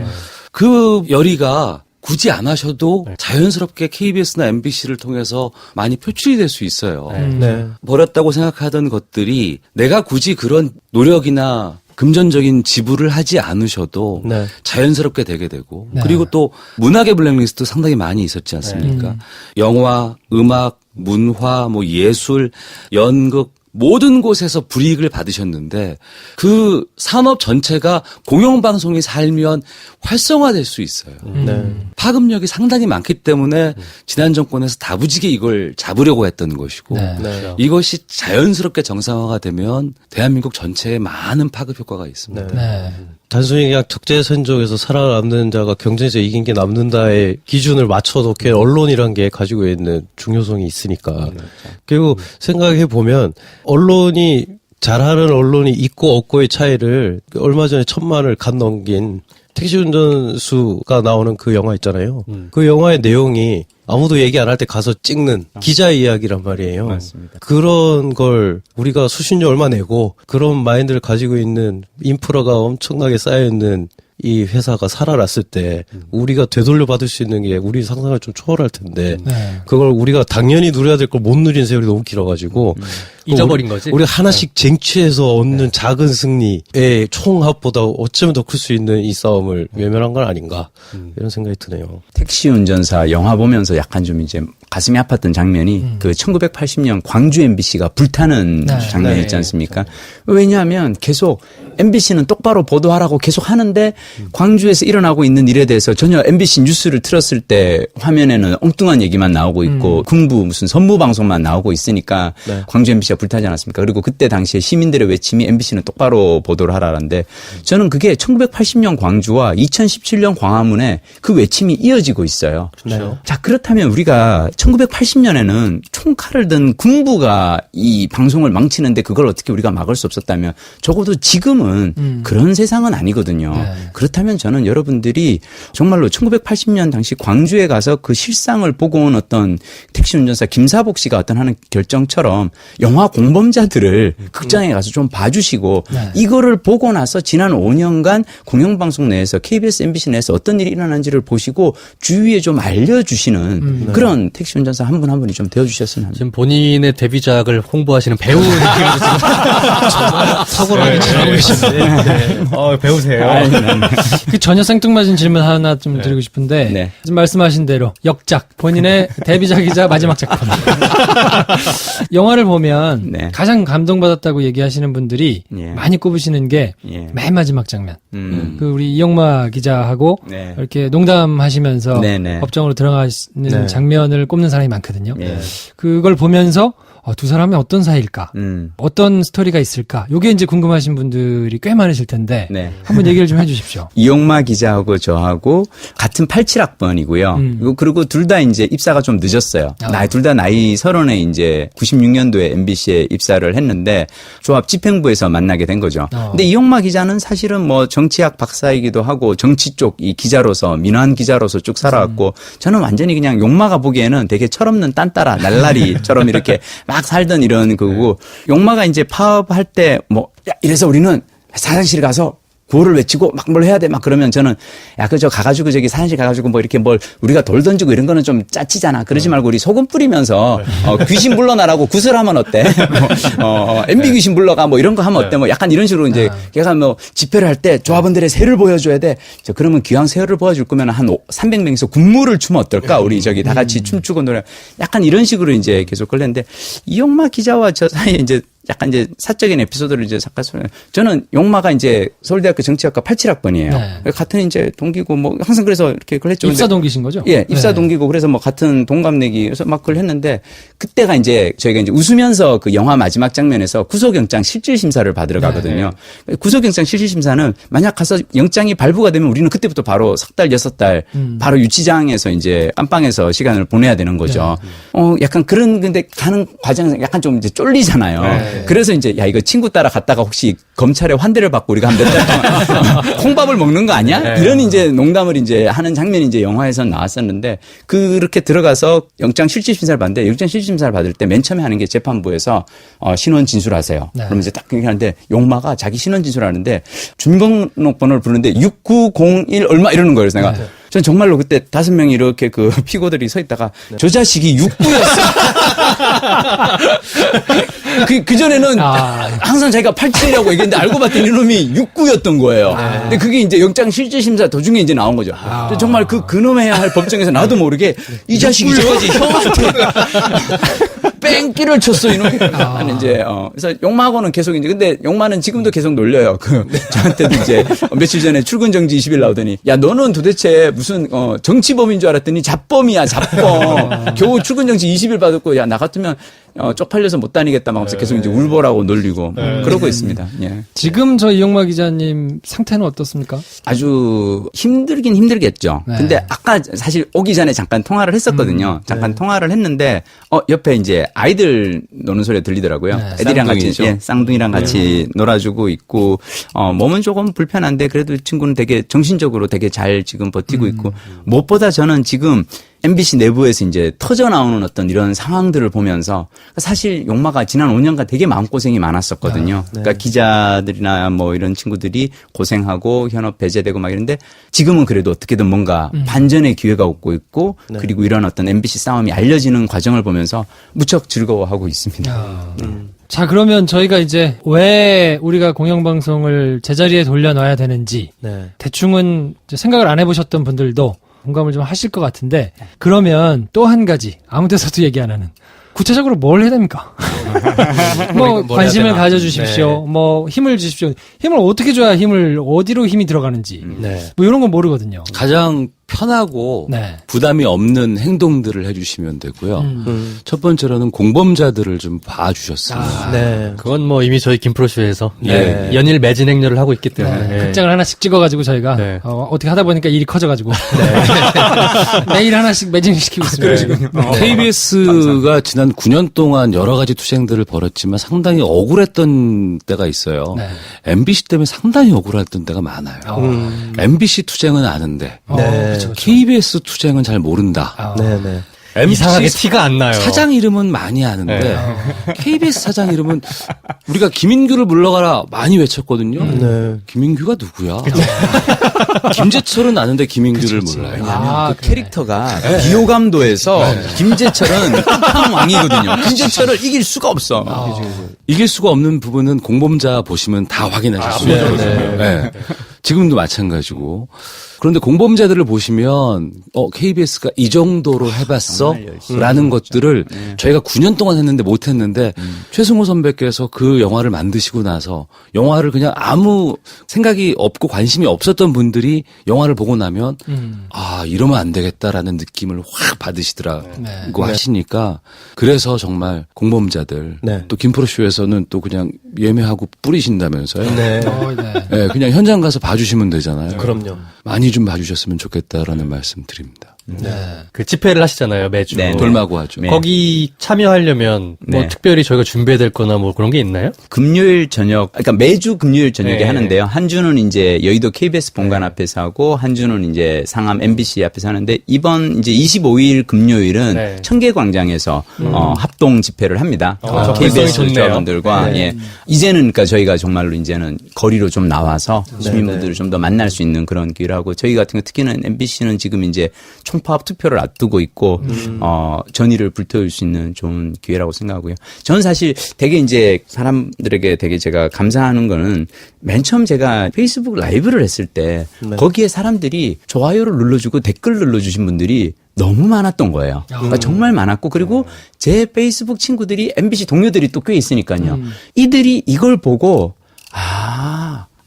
그 열의가 굳이 안 하셔도 자연스럽게 KBS나 MBC를 통해서 많이 표출이 될 수 있어요. 네. 버렸다고 생각하던 것들이 내가 굳이 그런 노력이나 금전적인 지불을 하지 않으셔도 네. 자연스럽게 되게 되고 네. 그리고 또 문학의 블랙리스트 상당히 많이 있었지 않습니까? 영화, 음악, 문화, 뭐 예술, 연극 모든 곳에서 불이익을 받으셨는데 그 산업 전체가 공영방송이 살면 활성화될 수 있어요. 네. 파급력이 상당히 많기 때문에 지난 정권에서 다부지게 이걸 잡으려고 했던 것이고 네. 네. 이것이 자연스럽게 정상화가 되면 대한민국 전체에 많은 파급 효과가 있습니다. 네. 단순히 그냥 적재선족에서 살아남는 자가 경쟁에서 이긴 게 남는다의 기준을 맞춰놓게 언론이란 게 가지고 있는 중요성이 있으니까. 그리고 생각해 보면 언론이 잘하는 언론이 있고 없고의 차이를 얼마 전에 1,000만을 간 넘긴 택시 운전수가 나오는 그 영화 있잖아요. 그 영화의 내용이 아무도 얘기 안 할 때 가서 찍는 기자 이야기란 말이에요. 맞습니다. 그런 걸 우리가 수신료 얼마 내고 그런 마인드를 가지고 있는 인프라가 엄청나게 쌓여있는 이 회사가 살아났을 때 우리가 되돌려 받을 수 있는 게 우리 상상을 좀 초월할 텐데 네. 그걸 우리가 당연히 누려야 될 걸 못 누린 세월이 너무 길어가지고 잊어버린 거지. 우리가 하나씩 쟁취해서 얻는 작은 승리의 총합보다 어쩌면 더 클 수 있는 이 싸움을 외면한 건 아닌가 이런 생각이 드네요. 택시 운전사 영화 보면서 약간 좀 이제 가슴이 아팠던 장면이 그 1980년 광주 MBC가 불타는 네. 장면이 네. 있지 않습니까? 왜냐하면 계속 MBC는 똑바로 보도하라고 계속 하는데 광주에서 일어나고 있는 일에 대해서 전혀 MBC 뉴스를 틀었을 때 화면에는 엉뚱한 얘기만 나오고 있고 군부 무슨 선무 방송만 나오고 있으니까 네. 광주 MBC가 불타지 않았습니까? 그리고 그때 당시에 시민들의 외침이 MBC는 똑바로 보도를 하라는데 저는 그게 1980년 광주와 2017년 광화문에 그 외침이 이어지고 있어요. 그렇죠. 자, 그렇다면 우리가 1980년에는 총칼을 든 군부가 이 방송을 망치는데 그걸 어떻게 우리가 막을 수 없었다면 적어도 지금은 그런 세상은 아니거든요. 네. 그렇다면 저는 여러분들이 정말로 1980년 당시 광주에 가서 그 실상을 보고 온 어떤 택시 운전사 김사복 씨가 어떤 하는 결정처럼 영화 공범자들을 극장에 가서 좀 봐주시고 네. 이거를 보고 나서 지난 5년간 공영방송 내에서 KBS, MBC 내에서 어떤 일이 일어난지를 보시고 주위에 좀 알려주시는 그런 택시 운전사 한 분 한 분이 좀 되어주셨으면 합니다. 지금 본인의 데뷔작을 홍보하시는 배우 느낌으로 탁월하게 잘하고 계시는데. 배우세요. 그 전혀 생뚱맞은 질문 하나 좀 드리고 싶은데 네. 지금 말씀하신 대로 역작 본인의 데뷔작이자 마지막 작품 영화를 보면 네. 가장 감동받았다고 얘기하시는 분들이 예. 많이 꼽으시는 게 예. 맨 마지막 장면 그 우리 이영마 기자하고 네. 이렇게 농담하시면서 네, 네. 법정으로 들어가시는 네. 장면을 꼽는 사람이 많거든요. 예. 그걸 보면서 두 사람이 어떤 사이일까? 어떤 스토리가 있을까? 요게 이제 궁금하신 분들이 꽤 많으실 텐데 네. 한번 얘기를 좀 해주십시오. 이용마 기자하고 저하고 같은 87학번이고요. 그리고 둘 다 이제 입사가 좀 늦었어요. 둘 다 나이 30에 이제 96년도에 MBC에 입사를 했는데 조합 집행부에서 만나게 된 거죠. 근데 이용마 기자는 사실은 뭐 정치학 박사이기도 하고 정치 쪽 이 기자로서 민환 기자로서 쭉 살아왔고 저는 완전히 그냥 용마가 보기에는 되게 철없는 딴따라 날라리처럼 이렇게 막 살던 이런 거고 용마가 이제 파업할 때 뭐 이래서 우리는 사장실 가서 구호를 외치고 막 뭘 해야 돼 막 그러면 저는 야 그저 가가지고 저기 사무실 가가지고 뭐 이렇게 뭘 우리가 돌 던지고 이런 거는 좀 짜치잖아. 그러지 말고 우리 소금 뿌리면서 귀신 불러나라고 구슬하면 어때? MB 귀신 불러가 뭐 이런 거 하면 어때? 뭐 약간 이런 식으로 이제 걔가 뭐 집회를 할 때 조합원들의 새를 보여줘야 돼. 그러면 귀한 새를 보여줄 거면 한 300명이서 군무를 추면 어떨까? 우리 저기 다 같이 춤추고 노래 약간 이런 식으로 이제 계속 걸렸는데 이용마 기자와 저 사이에 이제 약간 이제 사적인 에피소드를 이제 잠깐 저는 용마가 이제 서울대학교 정치학과 87학번이에요. 네. 같은 이제 동기고 뭐 항상 그래서 이렇게 그걸 했죠. 입사 동기신 거죠? 예, 입사 동기고 그래서 뭐 같은 동갑내기 그래서 막 그걸 했는데 그때가 이제 저희가 이제 웃으면서 그 영화 마지막 장면에서 구속영장 실질 심사를 받으러 가거든요. 구속영장 실질 심사는 만약 가서 영장이 발부가 되면 우리는 그때부터 바로 석 달, 6달 바로 유치장에서 이제 깜빵에서 시간을 보내야 되는 거죠. 약간 그런 근데 가는 과정에서 약간 좀 이제 쫄리잖아요. 그래서 이제 야 이거 친구 따라 갔다가 혹시 검찰에 환대를 받고 우리가 한 몇 달 동안 콩밥을 먹는 거 아니야? 이런 이제 농담을 이제 하는 장면이 이제 영화에서 나왔었는데 그렇게 들어가서 영장 실질 심사를 받는데 영장 실질 심사를 받을 때 맨 처음에 하는 게 재판부에서 신원 진술하세요. 그러면 이제 딱 그렇게 하는데 용마가 자기 신원 진술하는데 주민등록번호를 부르는데 6901 얼마 이러는 거예요. 그래서 내가 전 정말로 그때 5명이 이렇게 그 피고들이 서 있다가 저 자식이 69였어. 그전에는 항상 자기가 87이라고 얘기했는데 알고 봤더니 이놈이 69였던 거예요. 근데 그게 이제 영장 실질심사 도중에 이제 나온 거죠. 정말 그놈해야 할 법정에서 나도 모르게 이 자식이 저까지 형한테 뺑기를 쳤어, 이놈이. 이제, 그래서 용마하고는 계속 이제, 근데 용마는 지금도 계속 놀려요. 저한테도 이제 며칠 전에 출근 정지 20일 나오더니, 야, 너는 도대체 무슨, 정치범인 줄 알았더니 잡범이야, 잡범. 겨우 출근 정지 20일 받았고, 야, 나 같으면, 쪽팔려서 못 다니겠다 막 하면서 계속 이제 울보라고 놀리고, 그러고 있습니다. 예. 지금 저 이용마 기자님 상태는 어떻습니까? 아주 힘들긴 힘들겠죠. 근데 아까 사실 오기 전에 잠깐 통화를 했었거든요. 잠깐 통화를 했는데, 옆에 이제 아이들 노는 소리가 들리더라고요. 애들이랑 같이, 쌍둥이랑 같이 놀아주고 있고, 몸은 조금 불편한데 그래도 친구는 되게 정신적으로 되게 잘 지금 버티고 있고, 무엇보다 저는 지금 MBC 내부에서 이제 터져 나오는 어떤 이런 상황들을 보면서 사실 용마가 지난 5년간 되게 마음고생이 많았었거든요. 그러니까 기자들이나 뭐 이런 친구들이 고생하고 현업 배제되고 막 이런데 지금은 그래도 어떻게든 뭔가 반전의 기회가 오고 있고 그리고 이런 어떤 MBC 싸움이 알려지는 과정을 보면서 무척 즐거워하고 있습니다. 자, 그러면 저희가 이제 왜 우리가 공영방송을 제자리에 돌려놔야 되는지 대충은 이제 생각을 안 해보셨던 분들도 공감을 좀 하실 것 같은데 그러면 또 한 가지 아무 데서도 얘기 안 하는 구체적으로 뭘 해야 됩니까? 뭐 관심을 가져주십시오. 뭐 힘을 주십시오. 힘을 어떻게 줘야 어디로 힘이 들어가는지 뭐 이런 건 모르거든요. 가장 편하고 부담이 없는 행동들을 해주시면 되고요. 첫 번째로는 공범자들을 좀 봐주셨습니다. 그건 뭐 이미 저희 김프로쇼에서 연일 매진 행렬을 하고 있기 때문에 극장을 하나씩 찍어가지고 저희가 어떻게 하다 보니까 일이 커져가지고 매일 하나씩 매진시키고 있습니다. KBS가 지난 9년 동안 여러 가지 투쟁들을 벌였지만 상당히 억울했던 때가 있어요. MBC 때문에 상당히 억울했던 때가 많아요. MBC 투쟁은 아는데 그렇죠. KBS 투쟁은 잘 모른다. 이상하게 티가 안 나요. 사장 이름은 많이 아는데 KBS 사장 이름은 우리가 김인규를 불러가라 많이 외쳤거든요. 김인규가 누구야? 김재철은 아는데 김인규를 몰라요. 그 캐릭터가 비호감도에서 김재철은 끝판왕이거든요. 김재철을 이길 수가 없어. 이길 수가 없는 부분은 공범자 보시면 다 확인하실 수 있거든요. 지금도 마찬가지고. 그런데 공범자들을 보시면 KBS가 이 정도로 해봤어? 정말 열심히 라는 것들을 저희가 9년 동안 했는데 못했는데 최승호 선배께서 그 영화를 만드시고 나서 영화를 그냥 아무 생각이 없고 관심이 없었던 분들이 영화를 보고 나면 아 이러면 안 되겠다라는 느낌을 확 받으시더라고 하시니까 그래서 정말 공범자들 네. 또 김프로쇼에서는 또 그냥 예매하고 뿌리신다면서요. 네. 네, 그냥 현장 가서 봐주시면 되잖아요. 그럼요. 많이 좀 봐주셨으면 좋겠다라는 말씀 드립니다. 그 집회를 하시잖아요, 매주. 네, 네. 돌마고 하죠. 네. 거기 참여하려면 뭐 네. 특별히 저희가 준비해야 될 거나 뭐 그런 게 있나요? 금요일 저녁, 그러니까 매주 금요일 저녁에 네. 하는데요. 한 주는 이제 여의도 KBS 본관 앞에서 하고, 한 주는 이제 상암 MBC 앞에서 하는데, 이번 이제 25일 금요일은 네. 청계광장에서 합동 집회를 합니다. 접근성이 KBS 좋네요. 조합원들과 네. 예. 이제는 그러니까 저희가 정말로 이제는 거리로 좀 나와서 시민분들을 좀 더 만날 수 있는 그런 기회를 하고, 저희 같은 경우 특히는 MBC는 지금 이제 총파업 투표를 앞두고 있고 전의를 불태울 수 있는 좋은 기회라고 생각하고요. 저는 사실 되게 이제 사람들에게 되게 제가 감사하는 거는 맨 처음 제가 페이스북 라이브를 했을 때 거기에 사람들이 좋아요를 눌러주고 댓글 눌러주신 분들이 너무 많았던 거예요. 그러니까 정말 많았고, 그리고 제 페이스북 친구들이 MBC 동료들이 또 꽤 있으니까요. 이들이 이걸 보고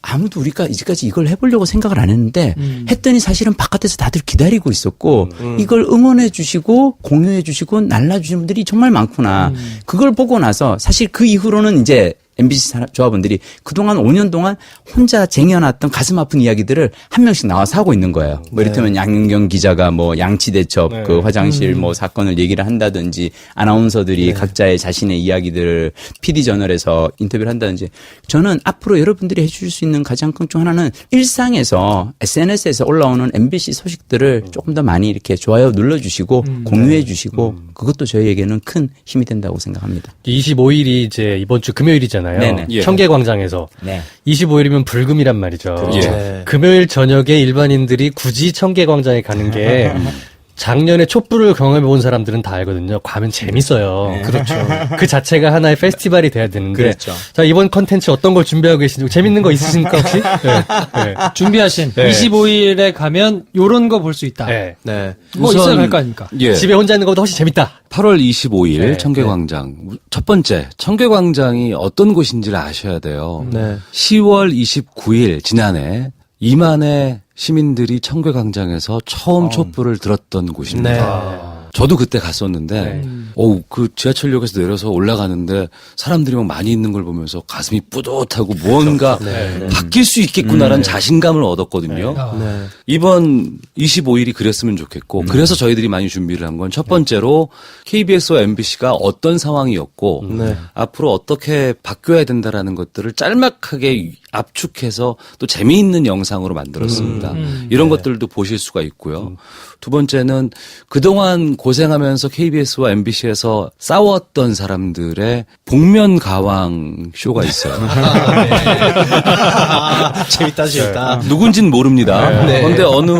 아무도 우리가 이제까지 이걸 해보려고 생각을 안 했는데 했더니 사실은 바깥에서 다들 기다리고 있었고 이걸 응원해 주시고 공유해 주시고 날라주신 분들이 정말 많구나. 그걸 보고 나서 사실 그 이후로는 이제 MBC 조합원들이 그동안 5년 동안 혼자 쟁여놨던 가슴 아픈 이야기들을 한 명씩 나와서 하고 있는 거예요. 뭐 이를테면 양윤경 기자가 뭐 양치대첩 그 화장실 뭐 사건을 얘기를 한다든지, 아나운서들이 각자의 자신의 이야기들을 PD저널에서 인터뷰를 한다든지, 저는 앞으로 여러분들이 해주실 수 있는 가장 큰 중 하나는 일상에서 SNS에서 올라오는 MBC 소식들을 조금 더 많이 이렇게 좋아요 눌러주시고 공유해 주시고, 그것도 저희에게는 큰 힘이 된다고 생각합니다. 25일이 이제 이번 주 금요일이잖아요. 네네. 예. 청계광장에서. 네. 25일이면 불금이란 말이죠. 예. 금요일 저녁에 일반인들이 굳이 청계광장에 가는 게 작년에 촛불을 경험해 본 사람들은 다 알거든요. 가면 재밌어요. 그렇죠. 그 자체가 하나의 페스티벌이 돼야 되는데. 그렇죠. 자, 이번 컨텐츠 어떤 걸 준비하고 계신지 재밌는 거 있으십니까, 혹시? 네. 준비하신 네. 25일에 가면 요런 거 볼 수 있다. 네. 네. 뭐 우선- 있어야 할 거 아닙니까? 예. 집에 혼자 있는 것보다 훨씬 재밌다. 8월 25일 네. 청계광장. 첫 번째, 청계광장이 어떤 곳인지를 아셔야 돼요. 네. 10월 29일 지난해 2만의 시민들이 청계광장에서 처음 촛불을 들었던 곳입니다. 저도 그때 갔었는데, 그 지하철역에서 내려서 올라가는데 사람들이 막 많이 있는 걸 보면서 가슴이 뿌듯하고 무언가 바뀔 수 있겠구나라는 자신감을 얻었거든요. 네. 이번 25일이 그랬으면 좋겠고, 그래서 저희들이 많이 준비를 한 건 첫 번째로 KBS와 MBC가 어떤 상황이었고, 앞으로 어떻게 바뀌어야 된다라는 것들을 짤막하게 압축해서 또 재미있는 영상으로 만들었습니다. 이런 것들도 보실 수가 있고요. 두 번째는 그동안 고생하면서 KBS와 MBC에서 싸웠던 사람들의 복면 가왕 쇼가 있어요. 재밌다, 재밌다. 누군진 모릅니다. 그런데 어느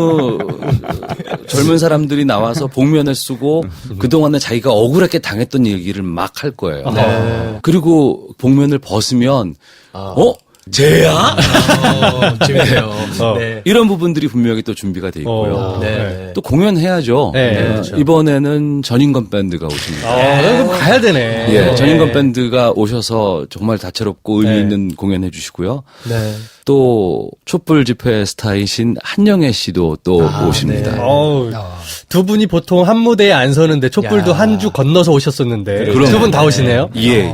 젊은 사람들이 나와서 복면을 쓰고 그동안에 자기가 억울하게 당했던 얘기를 막 할 거예요. 그리고 복면을 벗으면 쟤야? 재밌네요. 네. 이런 부분들이 분명히 또 준비가 돼 있고요. 네. 또 공연해야죠. 네, 그렇죠. 이번에는 전인권 밴드가 오십니다. 그럼 가야 되네. 예, 전인권 밴드가 오셔서 정말 다채롭고 의미 있는 공연해 주시고요. 네. 또 촛불 집회 스타이신 한영애 씨도 또 오십니다. 어우, 두 분이 보통 한 무대에 안 서는데 촛불도 한 주 건너서 오셨었는데 그러네. 두 분 다 오시네요. 예.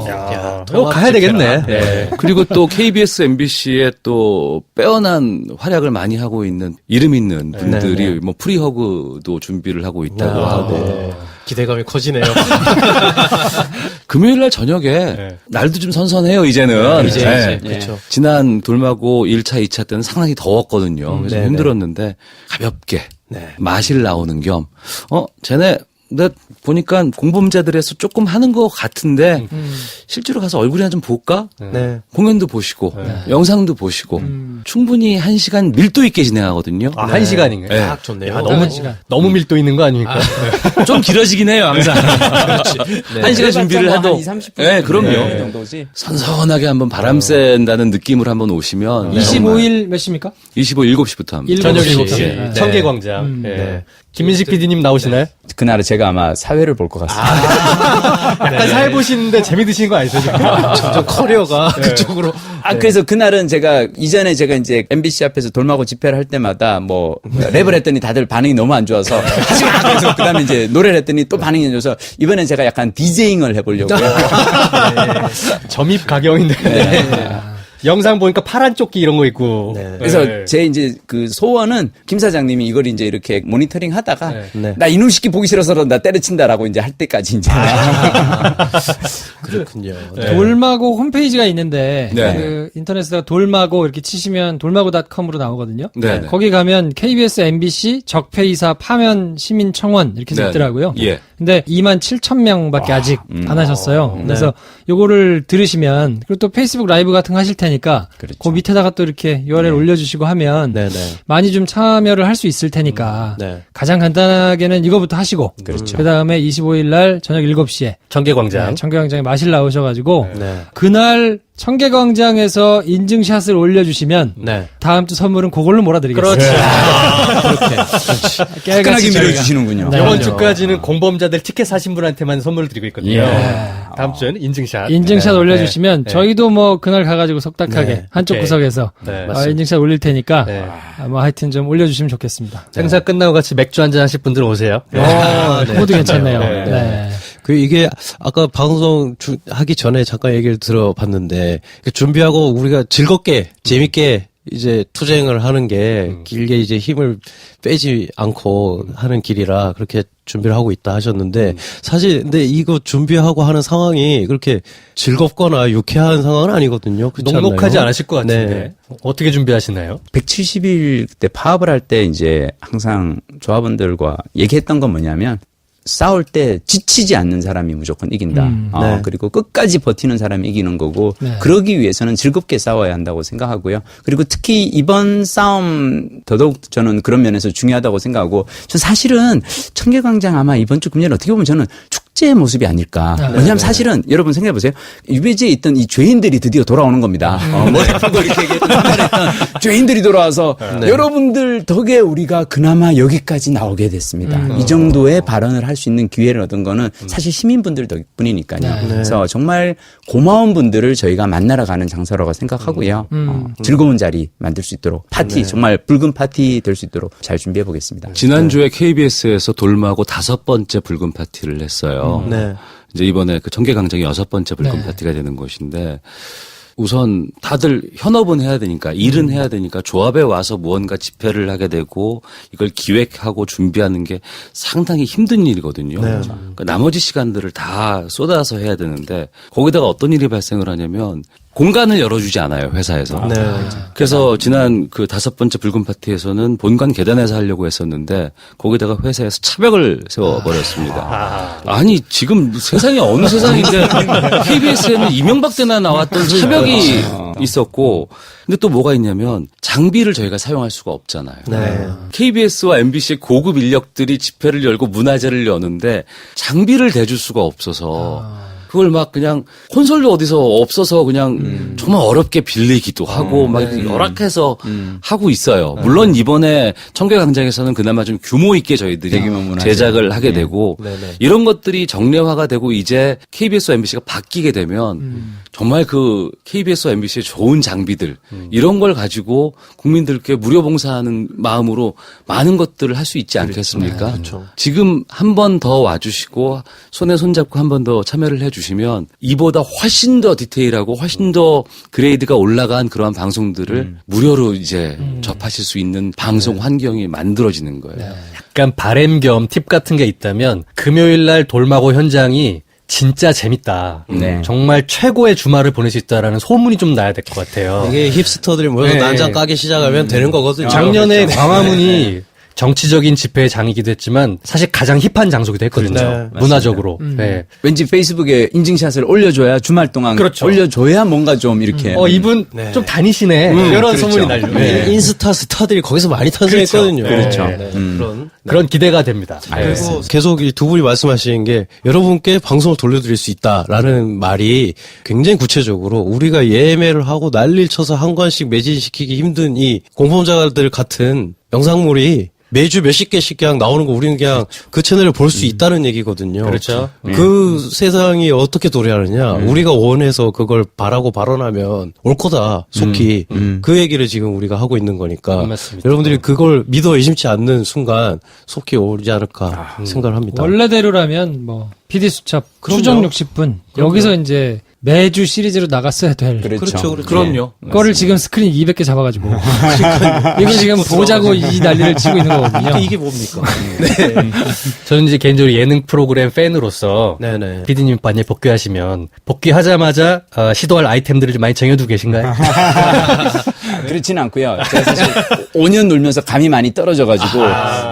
이거 가야 되겠네. 네. 그리고 또 KBS, MBC에 또 빼어난 활약을 많이 하고 있는 이름 있는 분들이 뭐 프리허그도 준비를 하고 있다고 하고 기대감이 커지네요. 금요일 날 저녁에 날도 좀 선선해요, 이제는. 이제. 그렇죠. 지난 돌마고 1차, 2차 때는 상당히 더웠거든요. 그래서 네네. 힘들었는데 가볍게 네. 마실 나오는 겸 쟤네 나 보니까 공범자들에서 조금 하는 것 같은데 실제로 가서 얼굴이나 좀 볼까? 네. 공연도 보시고 영상도 보시고 충분히 1시간 밀도 있게 진행하거든요. 아, 1시간인가요? 네. 딱 좋네요. 야, 너무 밀도 있는 거 아닙니까? 좀 길어지긴 해요, 항상. 그렇지. 1시간 준비를 해도. 20, 30분. 네, 그럼요. 그 정도지. 선선하게 한번 바람 쐰다는 느낌으로 한번 오시면. 25일 몇 시입니까? 25일 7시부터 합니다. 저녁 7시. 7시. 네. 청계광장. 네. 김민식 PD님 나오시나요? 그날은 제가 아마 사회를 볼 것 같습니다. 약간 사회 보시는데 재미 드시는 거 아니세요? 지금? 점점 커리어가 그쪽으로. 그래서 그날은 제가 이전에 제가 이제 MBC 앞에서 돌마고 집회를 할 때마다 뭐 랩을 했더니 다들 반응이 너무 안 좋아서 하지 마! 그래서 그다음에 이제 노래를 했더니 또 반응이 안 좋아서 이번엔 제가 약간 디제잉을 해보려고요. 점입 가경인데. 영상 보니까 파란 조끼 이런 거 있고. 그래서 네. 제 이제 그 소원은 김 사장님이 이걸 이제 이렇게 모니터링 하다가 네. 나 이놈 시키 보기 싫어서 나 때려친다라고 이제 할 때까지 이제. 그렇군요. 돌마고 홈페이지가 있는데 네. 그 인터넷에다가 돌마고 이렇게 치시면 돌마고.com으로 나오거든요. 네. 거기 가면 KBS, MBC 적폐이사 파면 시민청원 이렇게 써 네. 있더라고요. 예. 근데 27,000명밖에 아직 안 하셨어요. 그래서 요거를 들으시면 그리고 또 페이스북 라이브 같은 거 하실 테니까 그렇죠. 그 밑에다가 또 이렇게 URL 올려주시고 하면 네네. 많이 좀 참여를 할 수 있을 테니까 네. 가장 간단하게는 이거부터 하시고 그렇죠. 그다음에 25일 날 저녁 7시에 청계광장. 청계광장에 마실 나오셔가지고 네. 그날 청계광장에서 인증샷을 올려주시면 네. 다음 주 선물은 그걸로 몰아드리겠습니다. 그렇게. 화끈하게 밀어주시는군요. 네. 이번 주까지는 공범자들 티켓 사신 분한테만 선물을 드리고 있거든요. 다음 주에는 인증샷. 인증샷 네. 올려주시면 네. 저희도 뭐 그날 가가지고 속닥하게 네. 한쪽 네. 구석에서 네. 인증샷 올릴 테니까 네. 뭐 하여튼 좀 올려주시면 좋겠습니다. 행사 끝나고 같이 맥주 한잔 하실 분들 오세요. 그것도 괜찮네요. 네. 네. 그 이게 아까 방송 하기 전에 잠깐 얘기를 들어봤는데 준비하고 우리가 즐겁게 재밌게 이제 투쟁을 하는 게 길게 이제 힘을 빼지 않고 하는 길이라 그렇게 준비를 하고 있다 하셨는데 사실 근데 이거 준비하고 하는 상황이 그렇게 즐겁거나 유쾌한 상황은 아니거든요. 그렇지 녹록하지 않나요? 않으실 것 같은데 네. 어떻게 준비하시나요? 170일 때 파업을 할 때 이제 항상 조합원들과 얘기했던 건 뭐냐면 싸울 때 지치지 않는 사람이 무조건 이긴다. 네. 그리고 끝까지 버티는 사람이 이기는 거고 네. 그러기 위해서는 즐겁게 싸워야 한다고 생각하고요. 그리고 특히 이번 싸움 더더욱 저는 그런 면에서 중요하다고 생각하고 저 사실은 청계광장 아마 이번 주 금요일 어떻게 보면 저는 축제의 모습이 아닐까. 왜냐하면 사실은 여러분 생각해 보세요. 유배지에 있던 이 죄인들이 드디어 돌아오는 겁니다. 머리 아프고 이렇게 얘기했던 죄인들이 돌아와서 여러분들 덕에 우리가 그나마 여기까지 나오게 됐습니다. 이 정도의 발언을 할 수 있는 기회를 얻은 거는 사실 시민분들 덕분이니까요. 그래서 정말 고마운 분들을 저희가 만나러 가는 장소라고 생각하고요. 즐거운 자리 만들 수 있도록 파티 정말 붉은 파티 될 수 있도록 잘 준비해 보겠습니다. 지난주에 KBS에서 돌마고 5번째 붉은 파티를 했어요. 네. 이제 이번에 그 청계광장이 6번째 붉은 네. 파티가 되는 것인데 우선 다들 현업은 해야 되니까 일은 해야 되니까 조합에 와서 무언가 집회를 하게 되고 이걸 기획하고 준비하는 게 상당히 힘든 일이거든요. 그러니까 나머지 시간들을 다 쏟아서 해야 되는데 거기다가 어떤 일이 발생을 하냐면 공간을 열어주지 않아요, 회사에서. 네. 그래서 지난 그 5번째 붉은 파티에서는 본관 계단에서 하려고 했었는데 거기다가 회사에서 차벽을 세워버렸습니다. 아니, 지금 세상이 어느 세상인데 KBS에는 이명박 때나 나왔던 차벽이 있었고 근데 또 뭐가 있냐면 장비를 저희가 사용할 수가 없잖아요. 네. KBS와 MBC의 고급 인력들이 집회를 열고 문화제를 여는데 장비를 대줄 수가 없어서 그걸 막 그냥 콘솔도 어디서 없어서 그냥 정말 어렵게 빌리기도 하고 막 이렇게 열악해서 하고 있어요. 물론 이번에 청계광장에서는 그나마 좀 규모 있게 저희들이 대규모 문화제. 제작을 하게 되고 네네. 이런 것들이 정례화가 되고 이제 KBS와 MBC가 바뀌게 되면 정말 그 KBS와 MBC의 좋은 장비들 이런 걸 가지고 국민들께 무료 봉사하는 마음으로 많은 것들을 할 수 있지 않겠습니까? 그렇죠. 지금 한 번 더 와주시고 손에 손잡고 한 번 더 참여를 해주시면 이보다 훨씬 더 디테일하고 훨씬 더 그레이드가 올라간 그러한 방송들을 무료로 이제 접하실 수 있는 방송 환경이 만들어지는 거예요. 약간 바램 겸 팁 같은 게 있다면 금요일 날 돌마고 현장이 진짜 재밌다. 네. 정말 최고의 주말을 보낼 수 있다라는 소문이 좀 나야 될 것 같아요. 이게 힙스터들이 모여서 네. 난장 까기 시작하면 되는 거거든요. 작년에 광화문이 정치적인 집회의 장이기도 했지만 사실 가장 힙한 장소기도 했거든요. 그렇죠. 문화적으로. 네. 왠지 페이스북에 인증샷을 올려줘야 주말 동안 그렇죠. 올려줘야 뭔가 좀 이렇게 이분 좀 다니시네. 이런 그렇죠. 소문이 날려. 네. 인스타 스타들이 거기서 많이 탄생했거든요. 그렇죠. 그런 기대가 됩니다. 그리고 계속 이 두 분이 말씀하시는 게 여러분께 방송을 돌려드릴 수 있다라는 말이 굉장히 구체적으로 우리가 예매를 하고 난리를 쳐서 한 권씩 매진시키기 힘든 이 공범자들 같은 영상물이 매주 몇십 개씩 그냥 나오는 거 우리는 그냥 그 채널을 볼 수 있다는 얘기거든요. 그렇죠. 그 세상이 어떻게 도래하느냐. 우리가 원해서 그걸 바라고 발언하면 올 거다. 속히. 그 얘기를 지금 우리가 하고 있는 거니까. 맞습니다. 여러분들이 그걸 믿어 의심치 않는 순간 속히 오지 않을까 생각을 합니다. 원래대로라면 뭐 PD 수첩 그럼요. 추정 60분 여기서 이제 매주 시리즈로 나갔어야 될 그렇죠. 그럼요. 거를 지금 스크린 200개 잡아가지고 이거 지금 보자고 이 난리를 치고 있는 거거든요. 이게 뭡니까? 저는 이제 개인적으로 예능 프로그램 팬으로서 네네. PD님 만약에 복귀하시면 복귀하자마자 시도할 아이템들을 좀 많이 정해두고 계신가요? 그렇지는 않고요. 제가 사실 5년 놀면서 감이 많이 떨어져가지고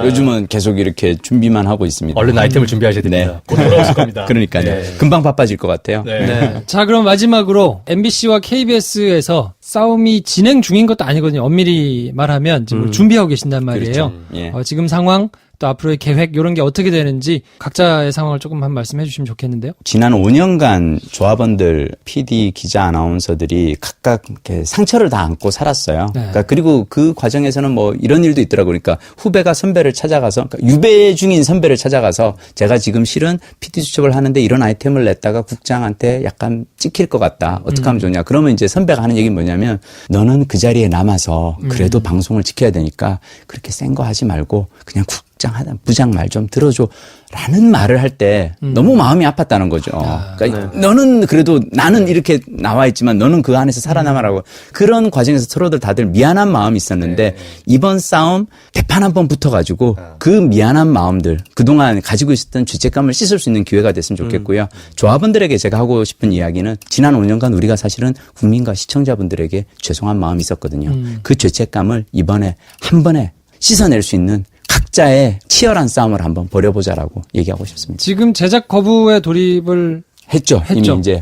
요즘은 계속 이렇게 준비만 하고 있습니다. 얼른 아이템을 준비하셔야 됩니다. 곧 돌아오실 겁니다. 그러니까요. 금방 바빠질 것 같아요. 네. 자, 그럼 마지막으로 MBC와 KBS에서 싸움이 진행 중인 것도 아니거든요. 엄밀히 말하면 지금 준비하고 계신단 말이에요. 그렇죠. 예. 지금 상황 또 앞으로의 계획 이런 게 어떻게 되는지 각자의 상황을 조금 말씀해 주시면 좋겠는데요. 지난 5년간 조합원들, PD, 기자, 아나운서들이 각각 이렇게 상처를 다 안고 살았어요. 네. 그러니까 그리고 그 과정에서는 뭐 이런 일도 있더라고요. 그러니까 후배가 선배를 찾아가서 그러니까 유배 중인 선배를 찾아가서 제가 지금 실은 PD 수첩을 하는데 이런 아이템을 냈다가 국장한테 약간 찍힐 것 같다. 어떻게 하면 좋냐. 그러면 이제 선배가 하는 얘기는 뭐냐면 너는 그 자리에 남아서 그래도 방송을 지켜야 되니까 그렇게 센 거 하지 말고 그냥 부장 말 좀 들어줘. 라는 말을 할 때 너무 마음이 아팠다는 거죠. 그러니까 너는 그래도 나는 이렇게 나와 있지만 너는 그 안에서 살아남아라고. 그런 과정에서 서로들 다들 미안한 마음이 있었는데 이번 싸움 대판 한번 붙어가지고 그 미안한 마음들 그동안 가지고 있었던 죄책감을 씻을 수 있는 기회가 됐으면 좋겠고요. 조합원들에게 제가 하고 싶은 이야기는 지난 5년간 우리가 사실은 국민과 시청자분들에게 죄송한 마음이 있었거든요. 그 죄책감을 이번에 한 번에 씻어낼 수 있는 각자의 치열한 싸움을 한번 벌여보자라고 얘기하고 싶습니다. 지금 제작 거부에 돌입을 했죠. 이미 했죠. 이제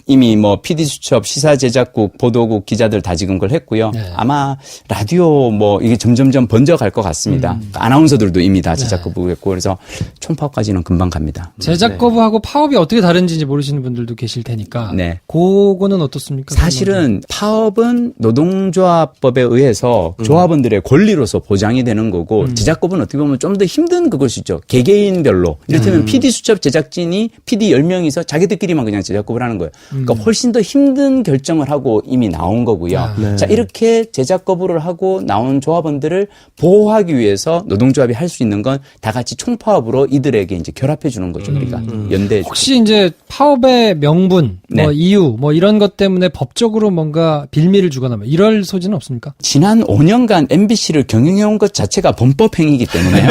이미 뭐 PD 수첩, 시사 제작국, 보도국 기자들 다 지금 그걸 했고요. 네. 아마 라디오 뭐 이게 점점점 번져갈 것 같습니다. 아나운서들도 이미 다 제작 거부했고 그래서 총파업까지는 금방 갑니다. 제작 거부하고 파업이 어떻게 다른지 모르시는 분들도 계실 테니까 네. 그거는 어떻습니까? 사실은 파업은 노동조합법에 의해서 조합원들의 권리로서 보장이 되는 거고 제작법은 어떻게 보면 좀 더 힘든 그것이죠. 개개인별로. 이를테면 PD 수첩 제작진이 PD 10명이서 자기들끼리만 그냥 제작법을 하는 거예요. 그러니까 훨씬 더 힘든 결정을 하고 이미 나온 거고요. 자, 이렇게 제작 거부를 하고 나온 조합원들을 보호하기 위해서 노동조합이 할 수 있는 건 다 같이 총파업으로 이들에게 이제 결합해 주는 거죠. 우리가 연대해 주고. 혹시 이제 파업의 명분, 네. 뭐 이유, 뭐 이런 것 때문에 법적으로 뭔가 빌미를 주거나 뭐 이럴 소지는 없습니까? 지난 5년간 MBC를 경영해온 것 자체가 범법행위이기 때문에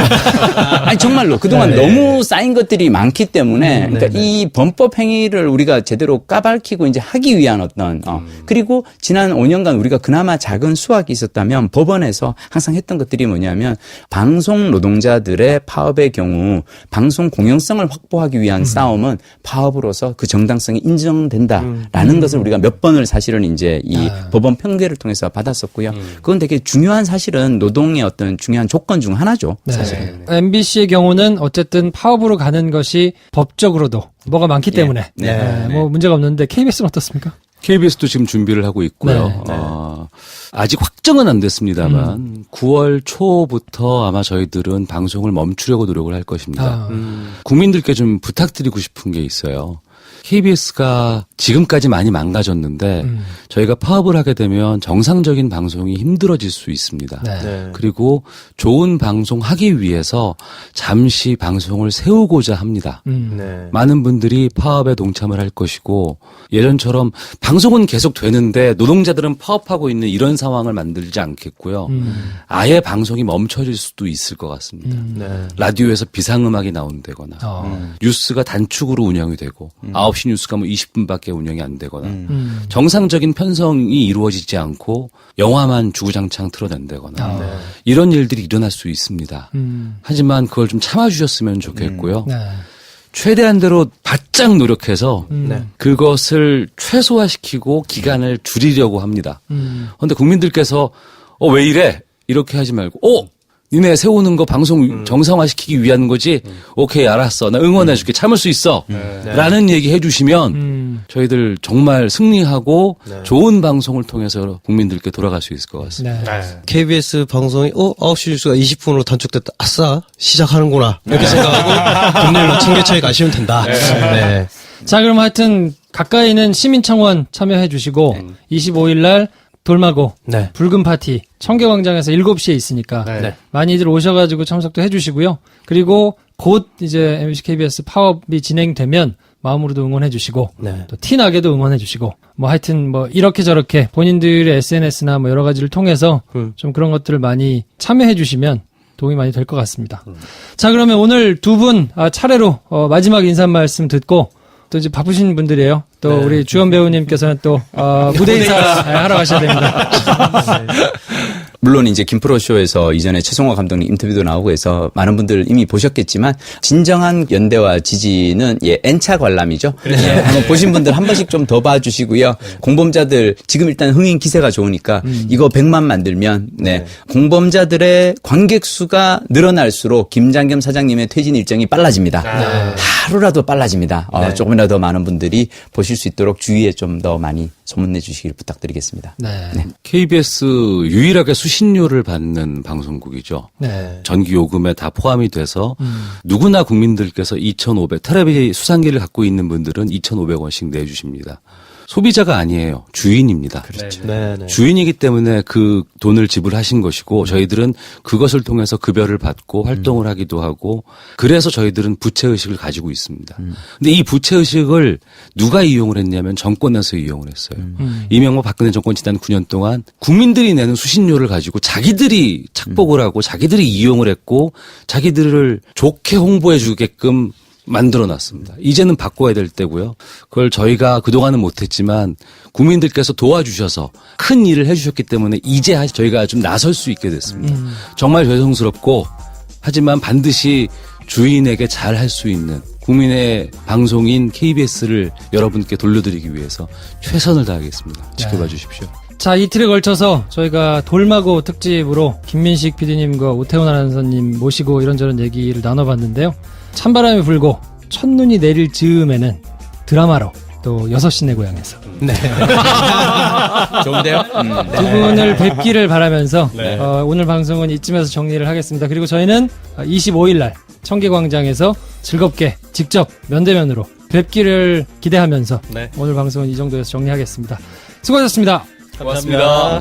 아니 정말로 그동안 너무 쌓인 것들이 많기 때문에 그러니까 이 범법행위를 우리가 제대로 까발키고 이제 하기 위한 어떤 그리고 지난 5년간 우리가 그나마 작은 수확이 있었다면 법원에서 항상 했던 것들이 뭐냐면 방송 노동자들의 파업의 경우 방송 공영성을 확보하기 위한 싸움은 파업으로서 그 정당성이 인정된다라는 것을 우리가 몇 번을 사실은 이제 이 법원 평대를 통해서 받았었고요. 그건 되게 중요한 사실은 노동의 어떤 중요한 조건 중 하나죠. 사실은. MBC의 경우는 어쨌든 파업으로 가는 것이 법적으로도 뭐가 많기 때문에 뭐 문제가 없는데 KBS는 어떻습니까? KBS도 지금 준비를 하고 있고요. 네. 아직 확정은 안 됐습니다만 9월 초부터 아마 저희들은 방송을 멈추려고 노력을 할 것입니다. 국민들께 좀 부탁드리고 싶은 게 있어요. KBS가 지금까지 많이 망가졌는데 저희가 파업을 하게 되면 정상적인 방송이 힘들어질 수 있습니다. 네. 그리고 좋은 방송 하기 위해서 잠시 방송을 세우고자 합니다. 많은 분들이 파업에 동참을 할 것이고 예전처럼 방송은 계속 되는데 노동자들은 파업하고 있는 이런 상황을 만들지 않겠고요. 아예 방송이 멈춰질 수도 있을 것 같습니다. 라디오에서 비상음악이 나온다거나 뉴스가 단축으로 운영이 되고 9시 9시 뉴스가 뭐 20분밖에 운영이 안 되거나 정상적인 편성이 이루어지지 않고 영화만 주구장창 틀어낸다거나 이런 일들이 일어날 수 있습니다. 하지만 그걸 좀 참아주셨으면 좋겠고요. 네. 최대한대로 바짝 노력해서 그것을 최소화시키고 기간을 줄이려고 합니다. 그런데 국민들께서 왜 이래? 이렇게 하지 말고 니네 세우는 거 방송 정상화시키기 위한 거지? 오케이 알았어. 나 응원해줄게. 참을 수 있어. 라는 얘기 해주시면 저희들 정말 승리하고 좋은 방송을 통해서 국민들께 돌아갈 수 있을 것 같습니다. 네. KBS 방송이 9시 뉴스가 20분으로 단축됐다. 아싸 시작하는구나 이렇게 생각하고 금요일로 청계천에 가시면 된다. 네. 자, 그럼 하여튼 가까이는 시민청원 참여해 주시고 25일 날 돌마고 네. 붉은 파티 청계광장에서 7시에 있으니까 많이들 오셔가지고 참석도 해주시고요. 그리고 곧 이제 MBC KBS 파업이 진행되면 마음으로도 응원해 주시고 또 티나게도 응원해 주시고 뭐 하여튼 뭐 이렇게 저렇게 본인들의 SNS나 뭐 여러 가지를 통해서 좀 그런 것들을 많이 참여해 주시면 도움이 많이 될 것 같습니다. 자, 그러면 오늘 두 분 차례로 마지막 인사 말씀 듣고 또 이제 바쁘신 분들이에요. 또 우리 주연 배우님께서는 또 무대 인사 하러 가셔야 됩니다. 물론 이제 김프로쇼에서 이전에 최성화 감독님 인터뷰도 나오고 해서 많은 분들 이미 보셨겠지만 진정한 연대와 지지는 N차 관람이죠. 한번 보신 분들 한 번씩 좀 더 봐주시고요. 공범자들 지금 일단 흥행 기세가 좋으니까 이거 100만 만들면 공범자들의 관객 수가 늘어날수록 김장겸 사장님의 퇴진 일정이 빨라집니다. 하루라도 빨라집니다. 조금이라도 더 많은 분들이 보실 수 있도록 주위에 좀 더 많이 소문내 주시길 부탁드리겠습니다. KBS 유일하게 수신료를 받는 방송국이죠. 전기 요금에 다 포함이 돼서 누구나 국민들께서 2,500 텔레비 수상기를 갖고 있는 분들은 2,500원씩 내주십니다. 소비자가 아니에요. 주인입니다. 그렇죠. 네. 주인이기 때문에 그 돈을 지불하신 것이고 저희들은 그것을 통해서 급여를 받고 활동을 하기도 하고 그래서 저희들은 부채의식을 가지고 있습니다. 근데 이 부채의식을 누가 이용을 했냐면 정권에서 이용을 했어요. 이명박 박근혜 정권 지난 9년 동안 국민들이 내는 수신료를 가지고 자기들이 착복을 하고 자기들이 이용을 했고 자기들을 좋게 홍보해 주게끔 만들어놨습니다. 이제는 바꿔야 될 때고요. 그걸 저희가 그동안은 못했지만 국민들께서 도와주셔서 큰 일을 해주셨기 때문에 이제 저희가 좀 나설 수 있게 됐습니다. 정말 죄송스럽고 하지만 반드시 주인에게 잘 할 수 있는 국민의 방송인 KBS를 여러분께 돌려드리기 위해서 최선을 다하겠습니다. 지켜봐 주십시오. 자, 이틀에 걸쳐서 저희가 돌마고 특집으로 김민식 PD님과 오태훈 아나운서님 모시고 이런저런 얘기를 나눠봤는데요. 찬바람이 불고 첫눈이 내릴 즈음에는 드라마로 또 6시 내 고향에서 좋은데요? 두 분을 뵙기를 바라면서 오늘 방송은 이쯤에서 정리를 하겠습니다. 그리고 저희는 25일 날 청계광장에서 즐겁게 직접 면대면으로 뵙기를 기대하면서 오늘 방송은 이 정도에서 정리하겠습니다. 수고하셨습니다. 고맙습니다.